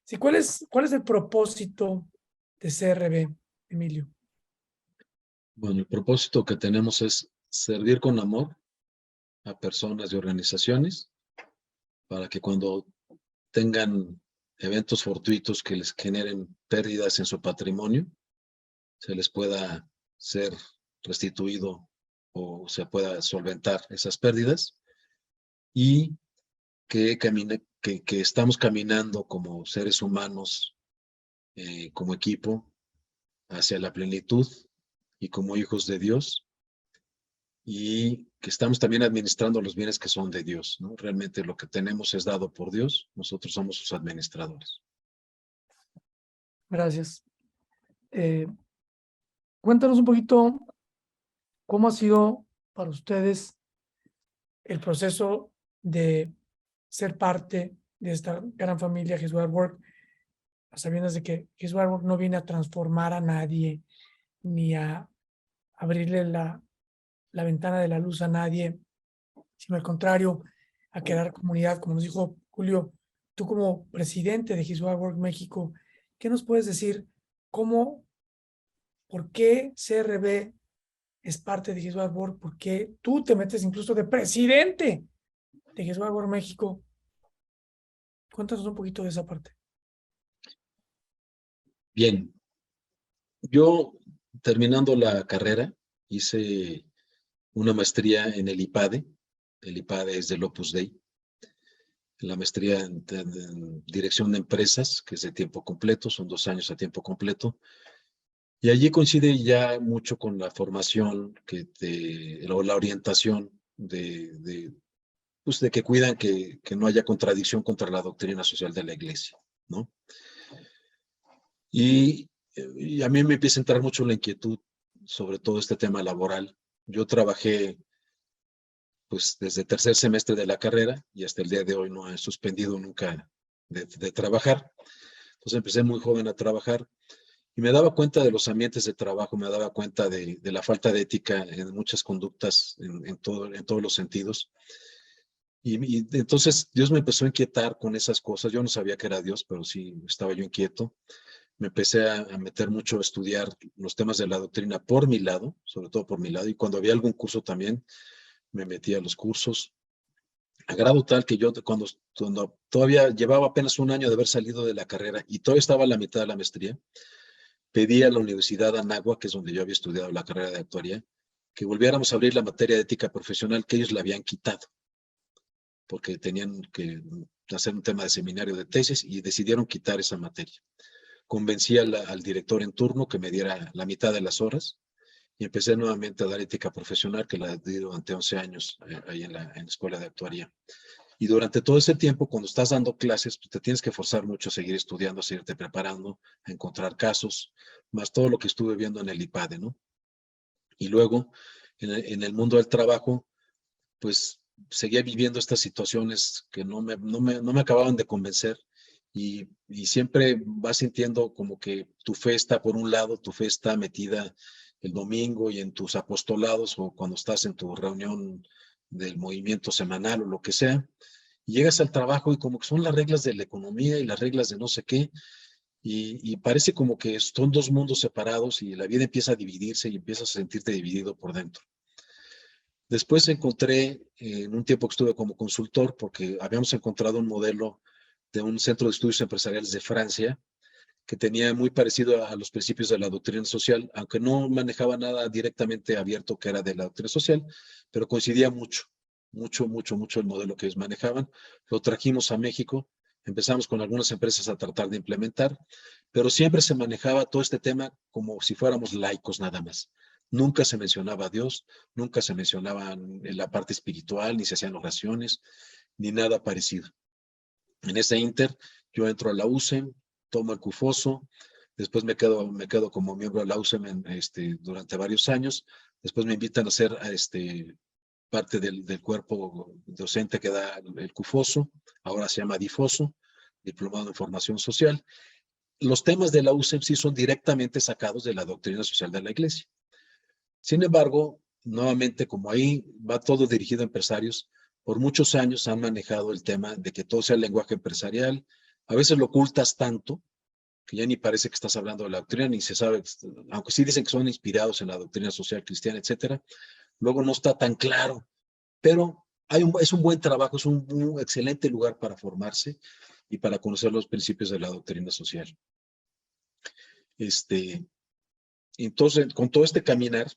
Sí, ¿cuál es el propósito de CRB, Emilio? Bueno, el propósito que tenemos es servir con amor a personas y organizaciones para que cuando tengan eventos fortuitos que les generen pérdidas en su patrimonio, se les pueda ser restituido o se pueda solventar esas pérdidas, y que estamos caminando como seres humanos, como equipo, hacia la plenitud y como hijos de Dios, y que estamos también administrando los bienes que son de Dios, ¿no? Realmente lo que tenemos es dado por Dios, nosotros somos sus administradores. Gracias. Cuéntanos un poquito cómo ha sido para ustedes el proceso de ser parte de esta gran familia Jesús at Work, a sabiendas de que Jesús at Work no viene a transformar a nadie, ni a abrirle la ventana de la luz a nadie, sino al contrario, a crear comunidad. Como nos dijo Julio, tú como presidente de Jesús at Work México, ¿qué nos puedes decir? ¿Por qué CRB es parte de Jesús at Work? ¿Por qué tú te metes incluso de presidente de Jesús at Work México? Cuéntanos un poquito de esa parte. Bien, yo terminando la carrera hice una maestría en el IPADE. El IPADE es del Opus Dei. La maestría en dirección de empresas, que es de tiempo completo, son 2 años a tiempo completo. Y allí coincide ya mucho con la formación o la orientación pues de que cuidan que no haya contradicción contra la doctrina social de la iglesia, ¿no? Y a mí me empieza a entrar mucho la inquietud sobre todo este tema laboral. Yo trabajé pues desde tercer semestre de la carrera y hasta el día de hoy no he suspendido nunca de trabajar. Entonces empecé muy joven a trabajar y me daba cuenta de los ambientes de trabajo, me daba cuenta de la falta de ética en muchas conductas, en todos los sentidos. Y entonces Dios me empezó a inquietar con esas cosas. Yo no sabía que era Dios, pero sí estaba yo inquieto. Me empecé a meter mucho a estudiar los temas de la doctrina por mi lado, sobre todo por mi lado, y cuando había algún curso también, me metí a los cursos, a grado tal que yo cuando todavía llevaba apenas un año de haber salido de la carrera y todavía estaba a la mitad de la maestría, pedí a la Universidad de Anáhuac, que es donde yo había estudiado la carrera de actuaría, que volviéramos a abrir la materia de ética profesional que ellos la habían quitado, porque tenían que hacer un tema de seminario de tesis y decidieron quitar esa materia. Convencí al director en turno que me diera la mitad de las horas y empecé nuevamente a dar ética profesional, que la di durante 11 años ahí en la escuela de actuaría. Y durante todo ese tiempo, cuando estás dando clases, pues te tienes que forzar mucho a seguir estudiando, a seguirte preparando, a encontrar casos, más todo lo que estuve viendo en el IPADE, ¿no? Y luego, en el mundo del trabajo, pues seguía viviendo estas situaciones que no me acababan de convencer y siempre vas sintiendo como que tu fe está por un lado, tu fe está metida el domingo y en tus apostolados o cuando estás en tu reunión del movimiento semanal o lo que sea, y llegas al trabajo y como que son las reglas de la economía y las reglas de no sé qué, y parece como que son dos mundos separados y la vida empieza a dividirse y empiezas a sentirte dividido por dentro. Después encontré, en un tiempo que estuve como consultor, porque habíamos encontrado un modelo de un centro de estudios empresariales de Francia que tenía muy parecido a los principios de la doctrina social, aunque no manejaba nada directamente abierto que era de la doctrina social, pero coincidía mucho el modelo que ellos manejaban. Lo trajimos a México, empezamos con algunas empresas a tratar de implementar, pero siempre se manejaba todo este tema como si fuéramos laicos nada más. Nunca se mencionaba a Dios, nunca se mencionaba en la parte espiritual, ni se hacían oraciones, ni nada parecido. En ese inter, yo entro a la UCEM, tomo el CUFOSO, después me quedo como miembro de la UCEM durante varios años, después me invitan a ser parte del cuerpo docente que da el CUFOSO, ahora se llama DIFOSO, Diplomado en Formación Social. Los temas de la UCEM sí son directamente sacados de la doctrina social de la Iglesia. Sin embargo, nuevamente, como ahí va todo dirigido a empresarios, por muchos años han manejado el tema de que todo sea el lenguaje empresarial. A veces lo ocultas tanto que ya ni parece que estás hablando de la doctrina, ni se sabe, aunque sí dicen que son inspirados en la doctrina social cristiana, etcétera, luego no está tan claro. Pero es un buen trabajo, es un excelente lugar para formarse y para conocer los principios de la doctrina social. Entonces, con todo este caminar,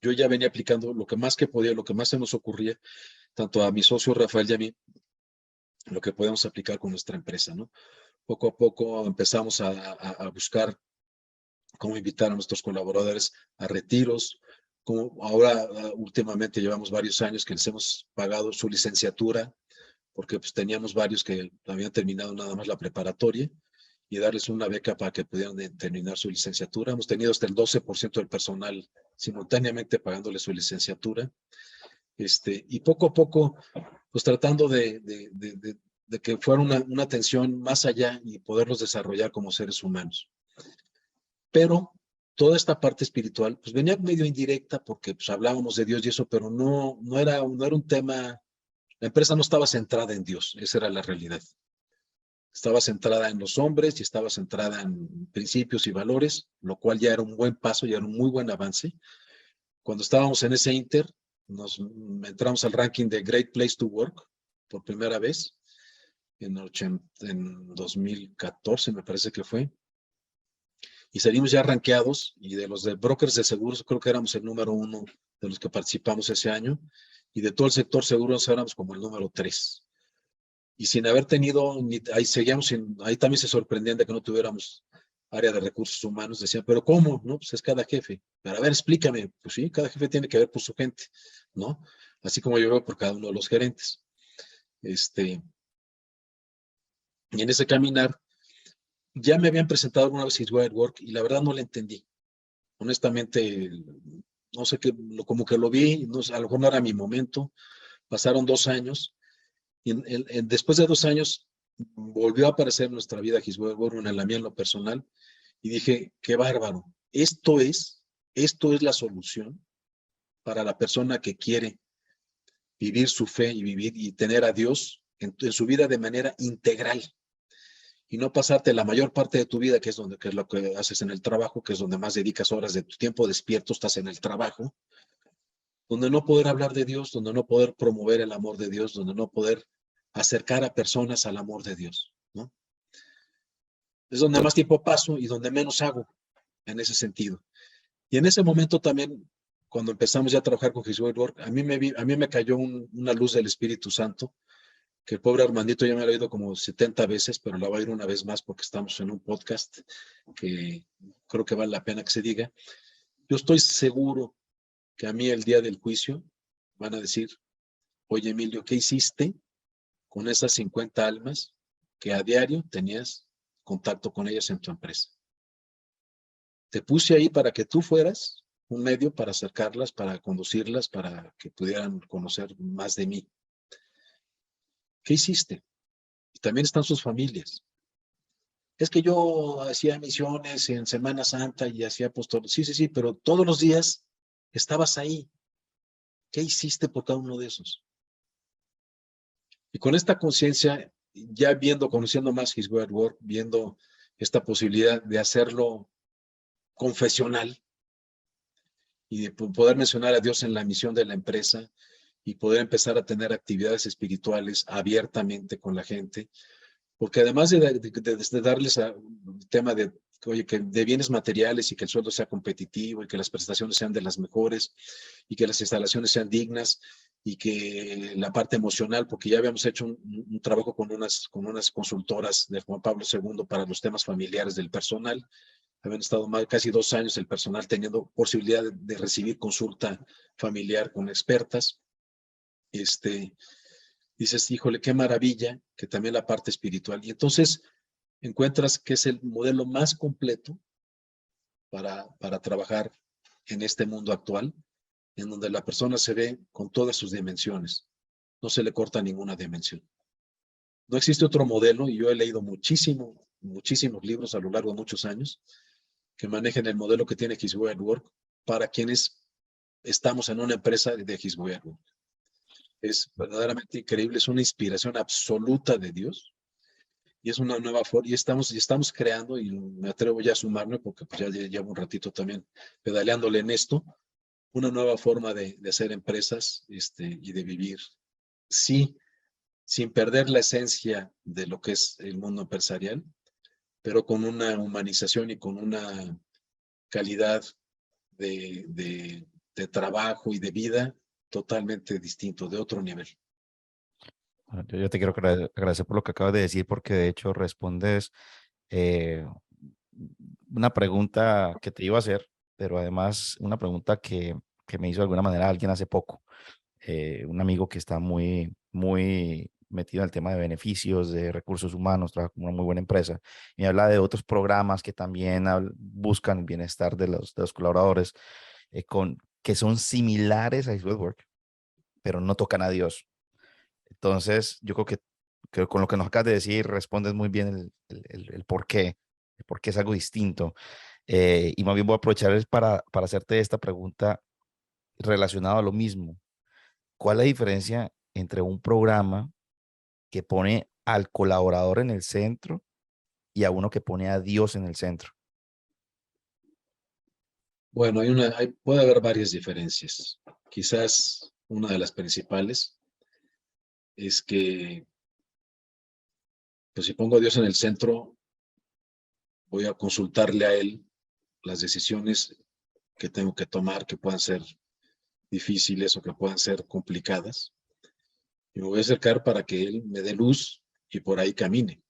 yo ya venía aplicando lo que más que podía, lo que más se nos ocurría, tanto a mi socio Rafael y a mí, lo que podemos aplicar con nuestra empresa, ¿no? Poco a poco empezamos a buscar cómo invitar a nuestros colaboradores a retiros, como ahora últimamente llevamos varios años que les hemos pagado su licenciatura, porque pues teníamos varios que habían terminado nada más la preparatoria, y darles una beca para que pudieran terminar su licenciatura. Hemos tenido hasta el 12% del personal simultáneamente pagándole su licenciatura. Y poco a poco, pues tratando de que fuera una atención más allá y poderlos desarrollar como seres humanos. Pero toda esta parte espiritual, pues venía medio indirecta porque pues hablábamos de Dios y eso, pero no era un tema, la empresa no estaba centrada en Dios, esa era la realidad. Estaba centrada en los hombres y estaba centrada en principios y valores, lo cual ya era un buen paso, ya era un muy buen avance. Cuando estábamos en ese inter, entramos al ranking de Great Place to Work por primera vez, en 2014 me parece que fue, y salimos ya rankeados, y de los de brokers de seguros creo que éramos el número 1 de los que participamos ese año, y de todo el sector seguros éramos como el número 3. Y sin haber tenido, ahí seguíamos, ahí también se sorprendían de que no tuviéramos área de recursos humanos. Decían, ¿pero cómo? No, pues es cada jefe. Pero a ver, explícame. Pues sí, cada jefe tiene que ver por su gente, ¿no? Así como yo veo por cada uno de los gerentes. Y en ese caminar, ya me habían presentado alguna vez His Way at Work y la verdad no le entendí. Honestamente, no sé qué, como que lo vi, no, a lo mejor no era mi momento. Pasaron 2 años. Y después de 2 años volvió a aparecer en nuestra vida His Way at Work, en la mía en lo personal, y dije, qué bárbaro, esto es la solución para la persona que quiere vivir su fe y vivir y tener a Dios en su vida de manera integral, y no pasarte la mayor parte de tu vida, que es lo que haces en el trabajo, que es donde más dedicas horas de tu tiempo despierto, estás en el trabajo, donde no poder hablar de Dios, donde no poder promover el amor de Dios, donde no poder acercar a personas al amor de Dios, ¿no? Es donde más tiempo paso y donde menos hago en ese sentido. Y en ese momento también, cuando empezamos ya a trabajar con His Way Work, a mí me cayó una luz del Espíritu Santo, que el pobre Armandito ya me lo ha oído como 70 veces, pero la voy a ir una vez más porque estamos en un podcast que creo que vale la pena que se diga. Yo estoy seguro que a mí el día del juicio van a decir, oye Emilio, ¿qué hiciste con esas 50 almas que a diario tenías contacto con ellas en tu empresa? Te puse ahí para que tú fueras un medio para acercarlas, para conducirlas, para que pudieran conocer más de mí. ¿Qué hiciste? Y también están sus familias. Es que yo hacía misiones en Semana Santa y hacía apostolado. Sí, pero todos los días estabas ahí. ¿Qué hiciste por cada uno de esos? Y con esta conciencia, ya conociendo más His Way at Work, viendo esta posibilidad de hacerlo confesional y de poder mencionar a Dios en la misión de la empresa y poder empezar a tener actividades espirituales abiertamente con la gente, porque además de darles el tema de, oye, que de bienes materiales y que el sueldo sea competitivo y que las prestaciones sean de las mejores y que las instalaciones sean dignas y que la parte emocional, porque ya habíamos hecho un trabajo con unas consultoras de Juan Pablo II para los temas familiares del personal. Habían estado casi 2 años el personal teniendo posibilidad de recibir consulta familiar con expertas. Dices, híjole, qué maravilla, que también la parte espiritual. Y entonces encuentras que es el modelo más completo para trabajar en este mundo actual, en donde la persona se ve con todas sus dimensiones. No se le corta ninguna dimensión. No existe otro modelo, y yo he leído muchísimos libros a lo largo de muchos años que manejen el modelo que tiene His Way at Work para quienes estamos en una empresa de His Way at Work. Es verdaderamente increíble, es una inspiración absoluta de Dios y es una nueva forma, y estamos creando, y me atrevo ya a sumarme porque pues ya llevo un ratito también pedaleándole en esto, una nueva forma de hacer empresas y de vivir, sí, sin perder la esencia de lo que es el mundo empresarial, pero con una humanización y con una calidad de trabajo y de vida totalmente distinto, de otro nivel. Yo te quiero agradecer por lo que acabas de decir, porque de hecho respondes eh, una pregunta que te iba a hacer, pero además una pregunta que me hizo de alguna manera alguien hace poco. Un amigo que está muy metido en el tema de beneficios, de recursos humanos, trabaja con una muy buena empresa, y habla de otros programas que también buscan el bienestar de los colaboradores, que son similares a His Way at Work, pero no tocan a Dios. Entonces, yo creo que con lo que nos acabas de decir, respondes muy bien el por qué es algo distinto. Y más bien voy a aprovechar para hacerte esta pregunta relacionada a lo mismo. ¿Cuál es la diferencia entre un programa que pone al colaborador en el centro y a uno que pone a Dios en el centro? Bueno, puede haber varias diferencias. Quizás una de las principales es que, pues si pongo a Dios en el centro, voy a consultarle a Él las decisiones que tengo que tomar, que puedan ser difíciles o que puedan ser complicadas. Y me voy a acercar para que Él me dé luz y por ahí camine.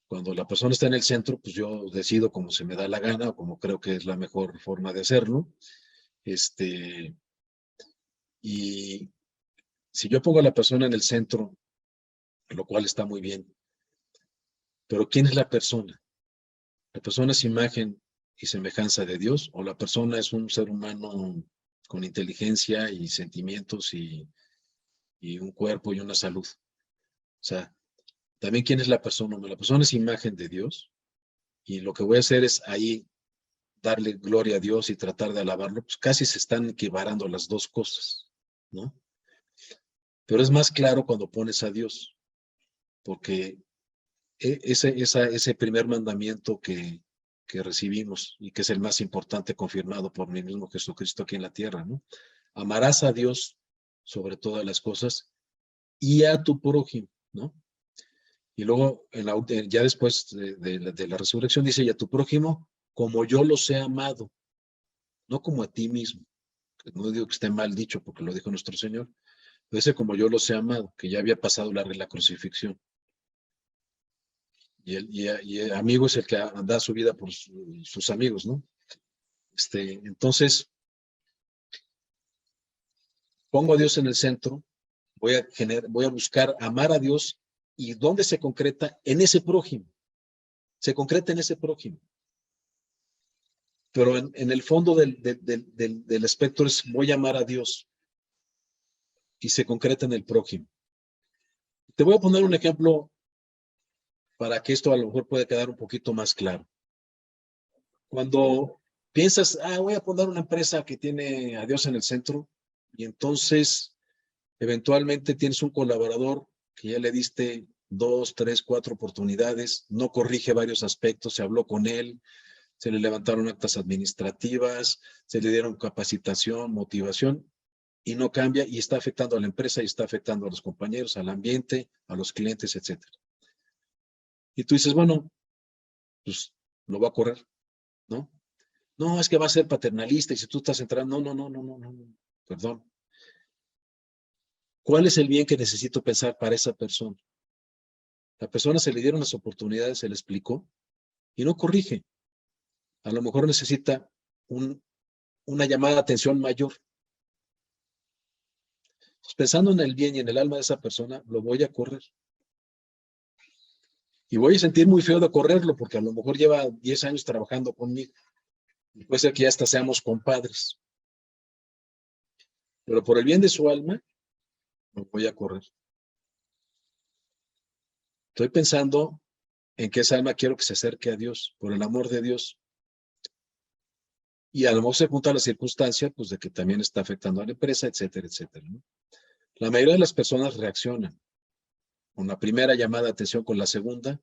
Cuando la persona está en el centro, pues yo decido como se me da la gana o como creo que es la mejor forma de hacerlo. Y si yo pongo a la persona en el centro, lo cual está muy bien, pero ¿quién es la persona? ¿La persona es imagen y semejanza de Dios o la persona es un ser humano con inteligencia y sentimientos y un cuerpo y una salud? O sea, también ¿quién es la persona? La persona es imagen de Dios y lo que voy a hacer es ahí darle gloria a Dios y tratar de alabarlo, pues casi se están equiparando las dos cosas, ¿no? Pero es más claro cuando pones a Dios, porque ese primer mandamiento que recibimos y que es el más importante confirmado por mi mismo Jesucristo aquí en la tierra, ¿no? amarás a Dios sobre todas las cosas y a tu prójimo, ¿no? Y luego, ya después de la resurrección, dice, y a tu prójimo como yo los he amado, no como a ti mismo. No digo que esté mal dicho, porque lo dijo nuestro Señor, pero dice como yo los he amado, que ya había pasado la crucifixión. Y el amigo es el que da su vida por sus amigos, ¿no? Entonces, pongo a Dios en el centro, voy a buscar amar a Dios, y ¿dónde se concreta? En ese prójimo. Se concreta en ese prójimo. Pero en el fondo del espectro es voy a amar a Dios, y se concreta en el prójimo. Te voy a poner un ejemplo para que esto a lo mejor pueda quedar un poquito más claro. Cuando piensas, voy a poner una empresa que tiene a Dios en el centro, y entonces eventualmente tienes un colaborador que ya le diste 2, 3, 4 oportunidades, no corrige varios aspectos, se habló con él, se le levantaron actas administrativas, se le dieron capacitación, motivación, y no cambia, y está afectando a la empresa, y está afectando a los compañeros, al ambiente, a los clientes, etc. Y tú dices, bueno, pues lo va a correr, ¿no? No, es que va a ser paternalista, y si tú estás entrando, no, perdón. ¿Cuál es el bien que necesito pensar para esa persona? La persona se le dieron las oportunidades, se le explicó, y no corrige. A lo mejor necesita una llamada de atención mayor. Pues pensando en el bien y en el alma de esa persona, lo voy a correr. Y voy a sentir muy feo de correrlo, porque a lo mejor lleva 10 años trabajando conmigo. Y puede ser que ya hasta seamos compadres. Pero por el bien de su alma, lo voy a correr. Estoy pensando en que esa alma quiero que se acerque a Dios, por el amor de Dios. Y a lo mejor se junta la circunstancia, pues, de que también está afectando a la empresa, etcétera, etcétera, ¿no? La mayoría de las personas reaccionan con la primera llamada de atención, con la segunda.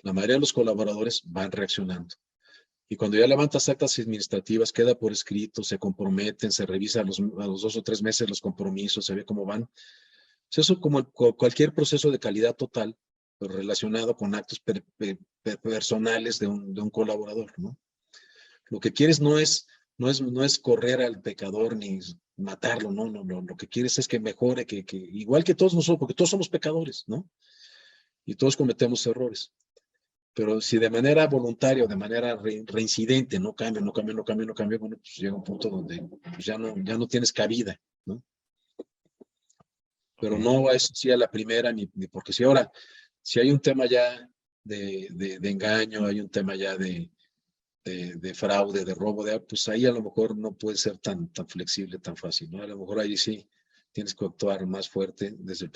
La mayoría de los colaboradores van reaccionando. Y cuando ya levantas actas administrativas, queda por escrito, se comprometen, se revisa a los 2 o 3 meses los compromisos, se ve cómo van. Pues eso, como cualquier proceso de calidad total, pero relacionado con actos personales de un colaborador, ¿no? Lo que quieres no es correr al pecador ni matarlo, no. Lo que quieres es que mejore, que igual que todos nosotros, porque todos somos pecadores, ¿no? Y todos cometemos errores. Pero si de manera voluntaria o de manera reincidente no cambia, bueno, pues llega un punto donde pues ya no tienes cabida, ¿no? Pero no eso sí a la primera, ni porque si hay un tema ya de engaño, hay un tema ya de fraude, de robo, pues ahí a lo mejor no puede ser tan flexible, tan fácil, ¿no? A lo mejor ahí sí tienes que actuar más fuerte desde el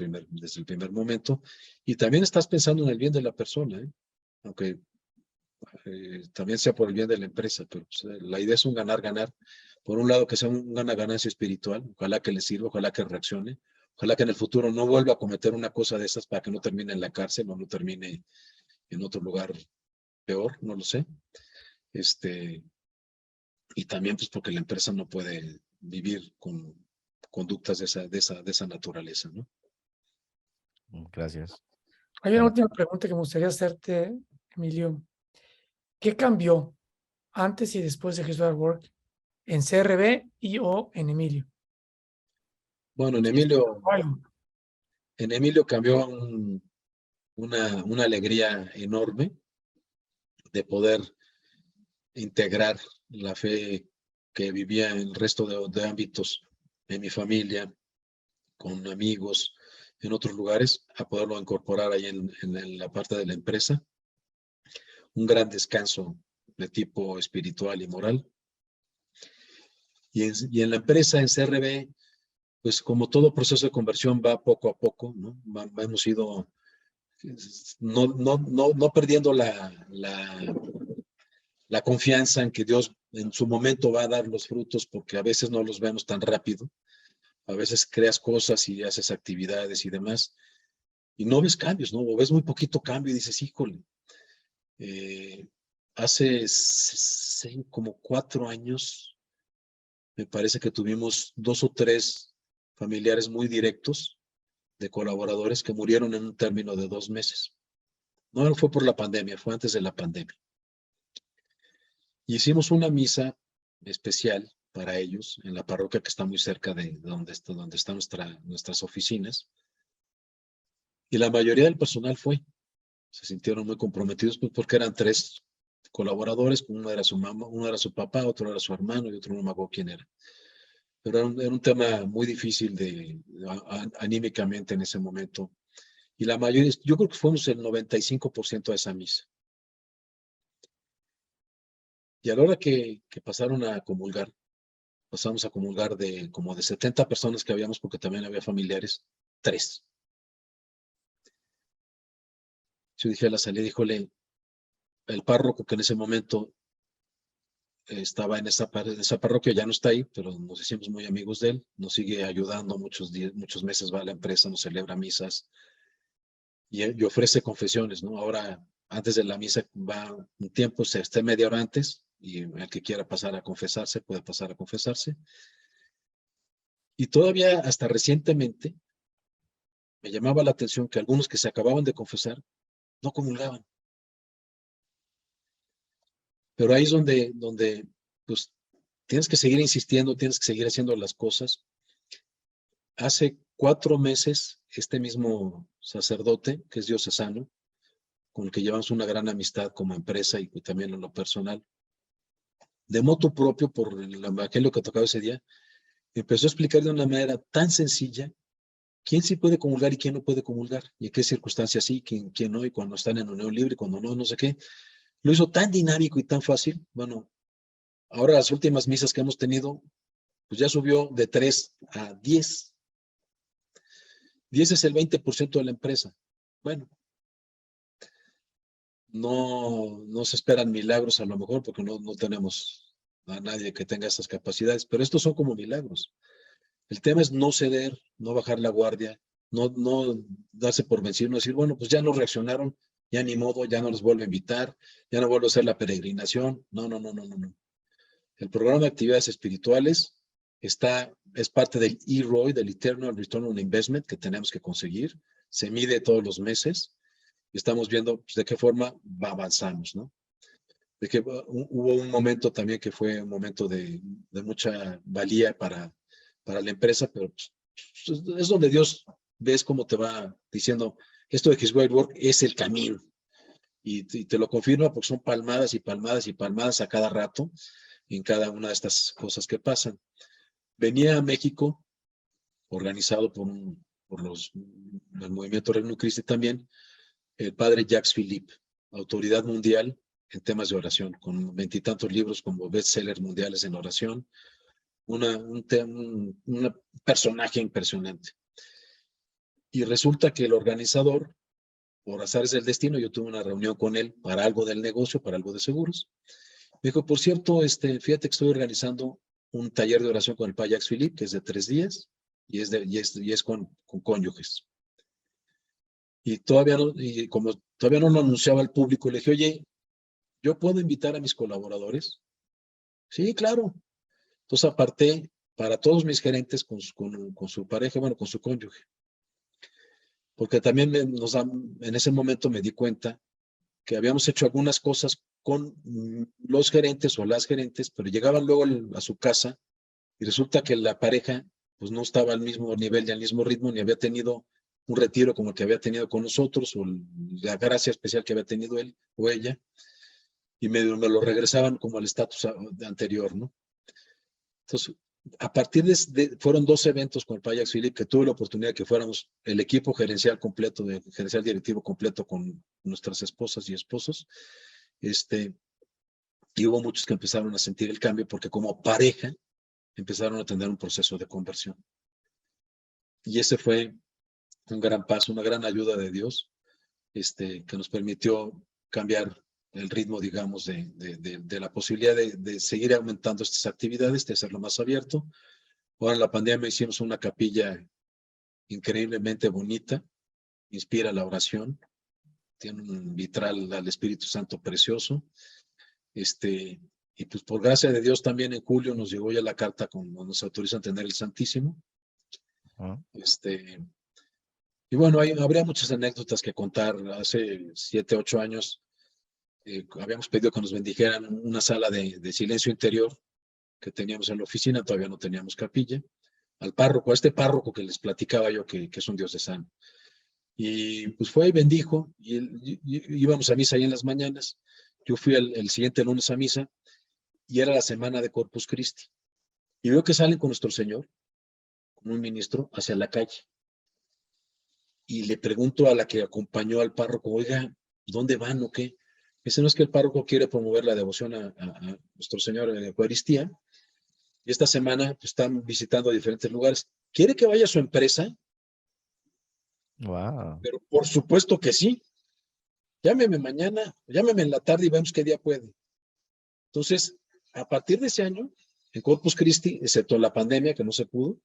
primer momento, y también estás pensando en el bien de la persona, ¿eh? Aunque también sea por el bien de la empresa, pero pues, la idea es un ganar-ganar. Por un lado, que sea un ganancia espiritual, ojalá que le sirva, ojalá que reaccione, ojalá que en el futuro no vuelva a cometer una cosa de esas para que no termine en la cárcel o no termine en otro lugar peor, no lo sé. Y también pues porque la empresa no puede vivir con conductas de esa naturaleza, ¿no? Gracias. Hay una última pregunta que me gustaría hacerte, Emilio. ¿Qué cambió antes y después de Jesus at Work en CRB o en Emilio? Bueno, en Emilio cambió una alegría enorme de poder integrar la fe que vivía en el resto de ámbitos, en mi familia, con amigos, en otros lugares, a poderlo incorporar ahí en la parte de la empresa. Un gran descanso de tipo espiritual y moral. Y en la empresa, en CRB, pues como todo proceso de conversión va poco a poco, ¿no? Hemos ido no perdiendo la confianza en que Dios en su momento va a dar los frutos, porque a veces no los vemos tan rápido. A veces creas cosas y haces actividades y demás, y no ves cambios, ¿no? O ves muy poquito cambio y dices, híjole, hace como 4 años me parece que tuvimos 2 o 3 familiares muy directos de colaboradores que murieron en un término de 2 meses. No fue por la pandemia, fue antes de la pandemia. Y hicimos una misa especial para ellos en la parroquia que está muy cerca de donde están nuestras oficinas. Y la mayoría del personal se sintieron muy comprometidos pues, porque eran 3 colaboradores, uno era su mamá, uno era su papá, otro era su hermano y otro no me acuerdo quién era. Pero era un tema muy difícil anímicamente en ese momento. Y la mayoría, yo creo que fuimos el 95% de esa misa. Y a la hora que pasaron a comulgar, pasamos a comulgar como de 70 personas que habíamos, porque también había familiares, 3. Yo dije a la salida, híjole, el párroco que en ese momento estaba en esa parroquia, ya no está ahí, pero nos hicimos muy amigos de él, nos sigue ayudando muchos meses, va a la empresa, nos celebra misas y ofrece confesiones, ¿no? Ahora, antes de la misa va un tiempo, se esté media hora antes y el que quiera pasar a confesarse, puede pasar a confesarse. Y todavía hasta recientemente me llamaba la atención que algunos que se acababan de confesar no comulgaban. Pero ahí es donde pues, tienes que seguir insistiendo, tienes que seguir haciendo las cosas. Hace 4 meses, este mismo sacerdote, que es diocesano, con el que llevamos una gran amistad como empresa y también en lo personal, de motu propio, por el evangelio que tocaba ese día, empezó a explicar de una manera tan sencilla quién sí puede comulgar y quién no puede comulgar, y en qué circunstancias sí, quién no, y cuando están en unión libre, cuando no, no sé qué. Lo hizo tan dinámico y tan fácil. Bueno, ahora las últimas misas que hemos tenido, pues ya subió de 3 a 10. 10 es el 20% de la empresa. Bueno, no se esperan milagros a lo mejor porque no tenemos a nadie que tenga esas capacidades, pero estos son como milagros. El tema es no ceder, no bajar la guardia, no darse por vencido, no decir, bueno, pues ya no reaccionaron, ya ni modo, ya no los vuelvo a invitar, ya no vuelvo a hacer la peregrinación. No. El programa de actividades espirituales es parte del EROI, del Eternal Return on Investment, que tenemos que conseguir. Se mide todos los meses y estamos viendo pues, de qué forma avanzamos, ¿no? De que hubo un momento también que fue un momento de mucha valía para la empresa, pero pues, es donde Dios ves cómo te va diciendo, esto de His Great Work es el camino. Y te lo confirma porque son palmadas y palmadas y palmadas a cada rato en cada una de estas cosas que pasan. Venía a México, organizado por el movimiento Regnum Christi también, el padre Jacques Philippe, autoridad mundial en temas de oración, con 20 y tantos libros como bestsellers mundiales en oración, un personaje impresionante. Y resulta que el organizador, por azares del destino, yo tuve una reunión con él para algo del negocio, para algo de seguros. Me dijo, por cierto, fíjate que estoy organizando un taller de oración con el padre Jacques Philippe, que es de 3 días, y es con cónyuges. Y como todavía no lo anunciaba al público, le dije, oye, ¿yo puedo invitar a mis colaboradores? Sí, claro. Entonces aparté para todos mis gerentes con su pareja, bueno, con su cónyuge. Porque también en ese momento me di cuenta que habíamos hecho algunas cosas con los gerentes o las gerentes, pero llegaban luego a su casa y resulta que la pareja pues no estaba al mismo nivel y al mismo ritmo, ni había tenido un retiro como el que había tenido con nosotros, o la gracia especial que había tenido él o ella, y me lo regresaban como al estatus anterior, ¿no? Entonces, a partir fueron 2 eventos con el padre Jacques Philippe que tuve la oportunidad de que fuéramos el equipo gerencial completo, gerencial directivo completo con nuestras esposas y esposos, y hubo muchos que empezaron a sentir el cambio porque como pareja empezaron a tener un proceso de conversión. Y ese fue un gran paso, una gran ayuda de Dios, que nos permitió cambiar el ritmo, digamos, de la posibilidad de seguir aumentando estas actividades, de hacerlo más abierto. Ahora en la pandemia hicimos una capilla increíblemente bonita, inspira la oración, tiene un vitral al Espíritu Santo precioso, y Y pues por gracia de Dios también en julio nos llegó ya la carta como nos autorizan tener el Santísimo. Y bueno, habría muchas anécdotas que contar. Hace 7, 8 años habíamos pedido que nos bendijeran una sala de silencio interior que teníamos en la oficina, todavía no teníamos capilla, al párroco, a este párroco que les platicaba yo que es un diocesano. Y pues fue y bendijo, y íbamos a misa ahí en las mañanas. Yo fui el siguiente lunes a misa, y era la semana de Corpus Christi. Y veo que salen con nuestro Señor, con un ministro, hacia la calle. Y le pregunto a la que acompañó al párroco, oiga, ¿dónde van o qué? Dice, no, es que el párroco quiere promover la devoción a nuestro Señor en la Eucaristía, y esta semana pues, están visitando diferentes lugares. ¿Quiere que vaya a su empresa? Wow. Pero por supuesto que sí. Llámeme mañana, llámeme en la tarde y vemos qué día puede. Entonces, a partir de ese año, en Corpus Christi, excepto la pandemia que no se pudo,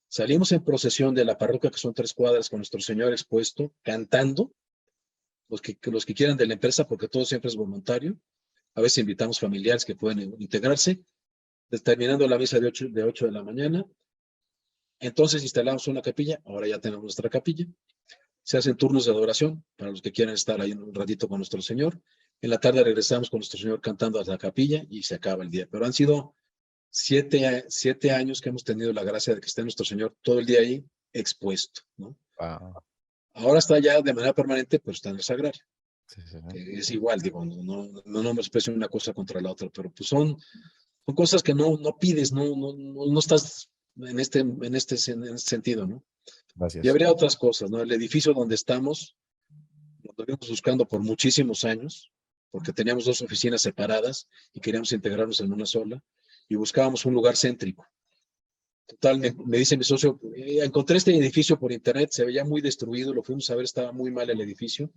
salimos en procesión de la parroquia, que son 3 cuadras, con nuestro Señor expuesto, cantando, los que quieran de la empresa, porque todo siempre es voluntario. A veces invitamos familiares que pueden integrarse, terminando la misa de 8 de la mañana. Entonces instalamos una capilla, ahora ya tenemos nuestra capilla. Se hacen turnos de adoración para los que quieran estar ahí un ratito con nuestro Señor. En la tarde regresamos con nuestro Señor cantando a la capilla y se acaba el día. Pero han sido 7 años que hemos tenido la gracia de que esté nuestro Señor todo el día ahí expuesto, ¿no? Wow. Ahora está ya de manera permanente, pero está en el sagrario. Sí, sí. Es igual, digo, no me expreso una cosa contra la otra, pero pues son cosas que no pides, no estás en este sentido, ¿no? Gracias. Y habría otras cosas, ¿no? El edificio donde estamos, lo estuvimos buscando por muchísimos años, porque teníamos 2 oficinas separadas y queríamos integrarnos en una sola, y buscábamos un lugar céntrico. Total, me dice mi socio, encontré este edificio por internet, se veía muy destruido, lo fuimos a ver, estaba muy mal el edificio,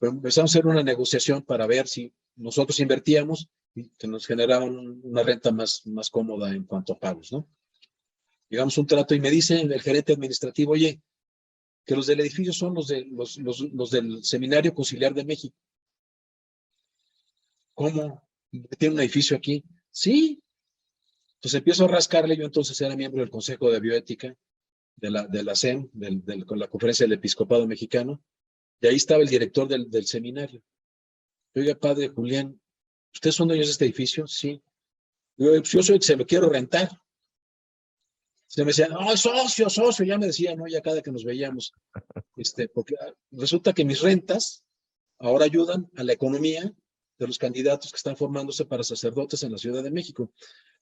pero empezamos a hacer una negociación para ver si nosotros invertíamos y que nos generaban una renta más cómoda en cuanto a pagos, ¿no? Llegamos a un trato y me dice el gerente administrativo, oye, que los del edificio son los del Seminario Conciliar de México. ¿Cómo? ¿Tiene un edificio aquí? Sí. Entonces empiezo a rascarle, yo entonces era miembro del Consejo de Bioética de la SEM, con la Conferencia del Episcopado Mexicano, y ahí estaba el director del seminario. Oiga, padre Julián, ¿ustedes son dueños de este edificio? Sí. Yo soy el que se lo quiero rentar. Se me decían, ¡ay, socio! Ya me decían, ¿no? Ya cada que nos veíamos. Porque resulta que mis rentas ahora ayudan a la economía de los candidatos que están formándose para sacerdotes en la Ciudad de México.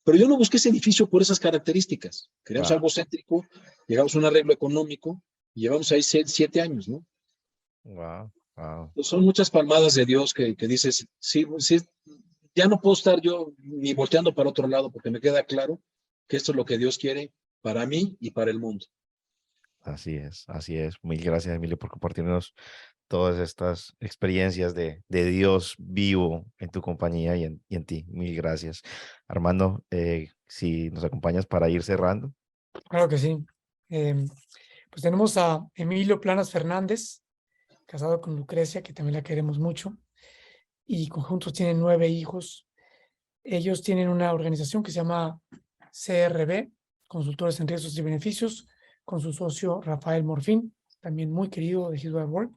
Pero yo no busqué ese edificio por esas características. Queríamos algo céntrico, llegamos a un arreglo económico y llevamos ahí 7 años, ¿no? Wow. Son muchas palmadas de Dios que dices, sí, ya no puedo estar yo ni volteando para otro lado porque me queda claro que esto es lo que Dios quiere para mí y para el mundo. Así es, así es. Mil gracias, Emilio, por compartirnos todas estas experiencias de Dios vivo en tu compañía y en ti. Mil gracias. Armando, si nos acompañas para ir cerrando. Claro que sí. Pues tenemos a Emilio Planas Fernández, casado con Lucrecia, que también la queremos mucho, y conjuntos tienen 9 hijos. Ellos tienen una organización que se llama CRB, Consultores en Riesgos y Beneficios, con su socio Rafael Morfín, también muy querido de His Word Work,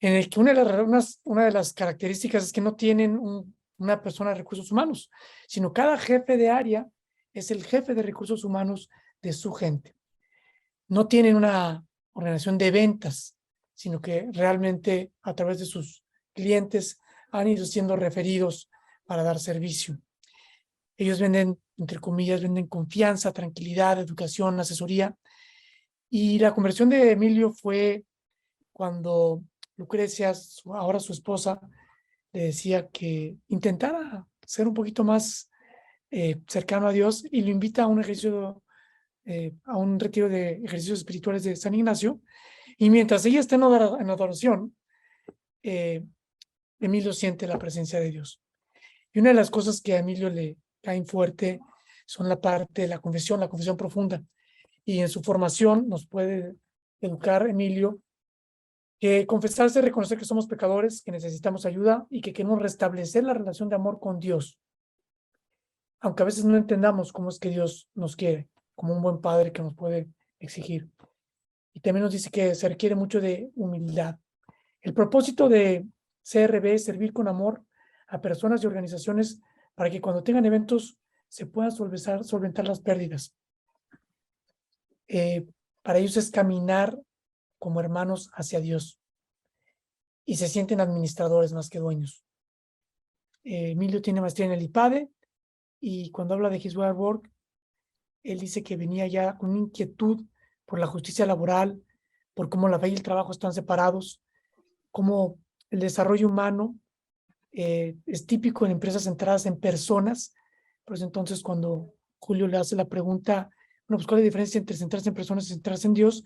en el que una de las características es que no tienen una persona de recursos humanos, sino cada jefe de área es el jefe de recursos humanos de su gente. No tienen una organización de ventas, sino que realmente a través de sus clientes han ido siendo referidos para dar servicio. Ellos venden, entre comillas, venden confianza, tranquilidad, educación, asesoría. Y la conversión de Emilio fue cuando Lucrecia, ahora su esposa, le decía que intentara ser un poquito más cercano a Dios y lo invita a un ejercicio, a un retiro de ejercicios espirituales de San Ignacio. Y mientras ella está en adoración, Emilio siente la presencia de Dios. Y una de las cosas que a Emilio le caen fuerte son la parte de la confesión profunda. Y en su formación nos puede educar Emilio que confesarse, reconocer que somos pecadores, que necesitamos ayuda y que queremos restablecer la relación de amor con Dios. aunque a veces no entendamos cómo es que Dios nos quiere, como un buen padre que nos puede exigir. Y también nos dice que se requiere mucho de humildad. El propósito de CRB es servir con amor a personas y organizaciones para que cuando tengan eventos se puedan solventar las pérdidas. Para ellos es caminar como hermanos hacia Dios y se sienten administradores más que dueños. Emilio tiene maestría en el IPADE y cuando habla de His Way at Work, él dice que venía ya con una inquietud por la justicia laboral, por cómo la fe y el trabajo están separados, cómo el desarrollo humano es típico en empresas centradas en personas. Por eso entonces cuando Julio le hace la pregunta, bueno, pues ¿cuál es la diferencia entre centrarse en personas y centrarse en Dios?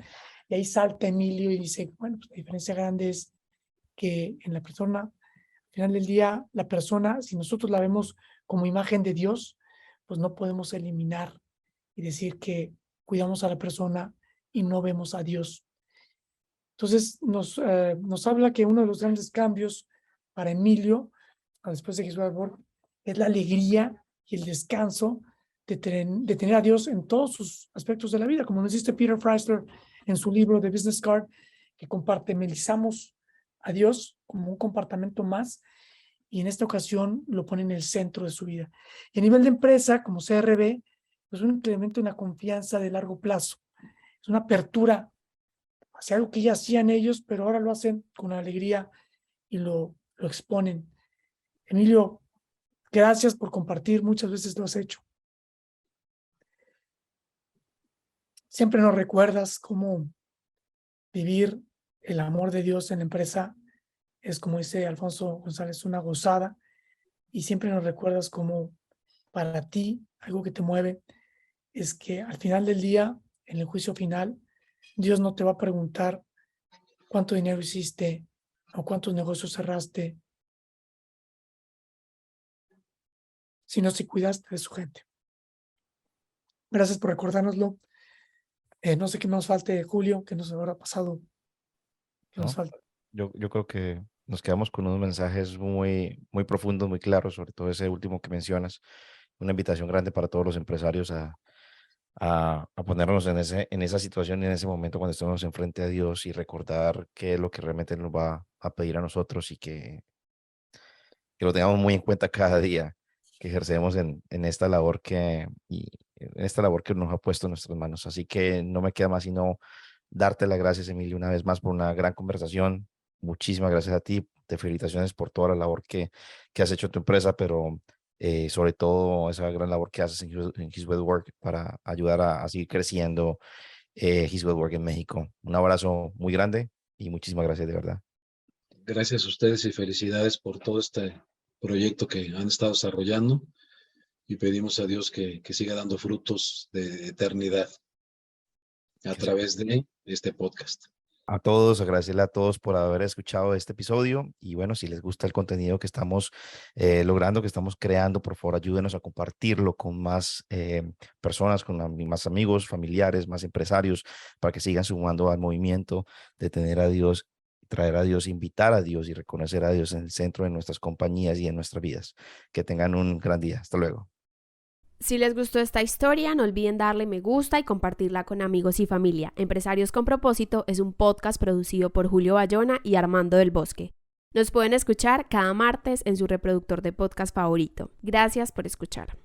Y ahí salta Emilio y dice, bueno, pues la diferencia grande es que en la persona, al final del día, la persona, si nosotros la vemos como imagen de Dios, pues no podemos eliminar y decir que cuidamos a la persona y no vemos a Dios. Entonces nos habla que uno de los grandes cambios para Emilio, después de His Way at Work, es la alegría y el descanso de tener a Dios en todos sus aspectos de la vida, como nos dice Peter Freisler en su libro The Business Card, que compartimentalizamos a Dios como un compartimento más, y en esta ocasión lo pone en el centro de su vida. Y a nivel de empresa, como CRB, pues un incremento en la confianza de largo plazo. Es una apertura hacia algo que ya hacían ellos, pero ahora lo hacen con alegría y lo exponen. Emilio, gracias por compartir, muchas veces lo has hecho. Siempre nos recuerdas cómo vivir el amor de Dios en la empresa es, como dice Alfonso González, una gozada, y siempre nos recuerdas cómo para ti algo que te mueve es que al final del día, en el juicio final, Dios no te va a preguntar cuánto dinero hiciste o cuántos negocios cerraste, sino si cuidaste de su gente. Gracias por recordárnoslo. No sé qué nos falte, Julio, que nos habrá pasado. ¿Qué nos falta? Yo creo que nos quedamos con unos mensajes muy, muy profundos, muy claros, sobre todo ese último que mencionas. Una invitación grande para todos los empresarios a ponernos en esa situación, en ese momento cuando estemos enfrente a Dios y recordar qué es lo que realmente nos va a pedir a nosotros y que lo tengamos muy en cuenta cada día que ejercemos en esta labor en esta labor que nos ha puesto en nuestras manos. Así que no me queda más sino darte las gracias, Emilio, una vez más por una gran conversación. Muchísimas gracias a ti. Te felicitaciones por toda la labor que has hecho en tu empresa, pero sobre todo esa gran labor que haces en His Way at Work para ayudar a seguir creciendo His Way at Work en México. Un abrazo muy grande y muchísimas gracias de verdad. Gracias a ustedes y felicidades por todo este proyecto que han estado desarrollando y pedimos a Dios que siga dando frutos de eternidad a través de este podcast. A todos, agradecerle a todos por haber escuchado este episodio y bueno, si les gusta el contenido que estamos logrando, que estamos creando, por favor ayúdenos a compartirlo con más personas, con más amigos, familiares, más empresarios, para que sigan sumando al movimiento de tener a Dios, traer a Dios, invitar a Dios y reconocer a Dios en el centro de nuestras compañías y en nuestras vidas. Que tengan un gran día. Hasta luego. Si les gustó esta historia, no olviden darle me gusta y compartirla con amigos y familia. Empresarios con Propósito es un podcast producido por Julio Bayona y Armando del Bosque. Nos pueden escuchar cada martes en su reproductor de podcast favorito. Gracias por escuchar.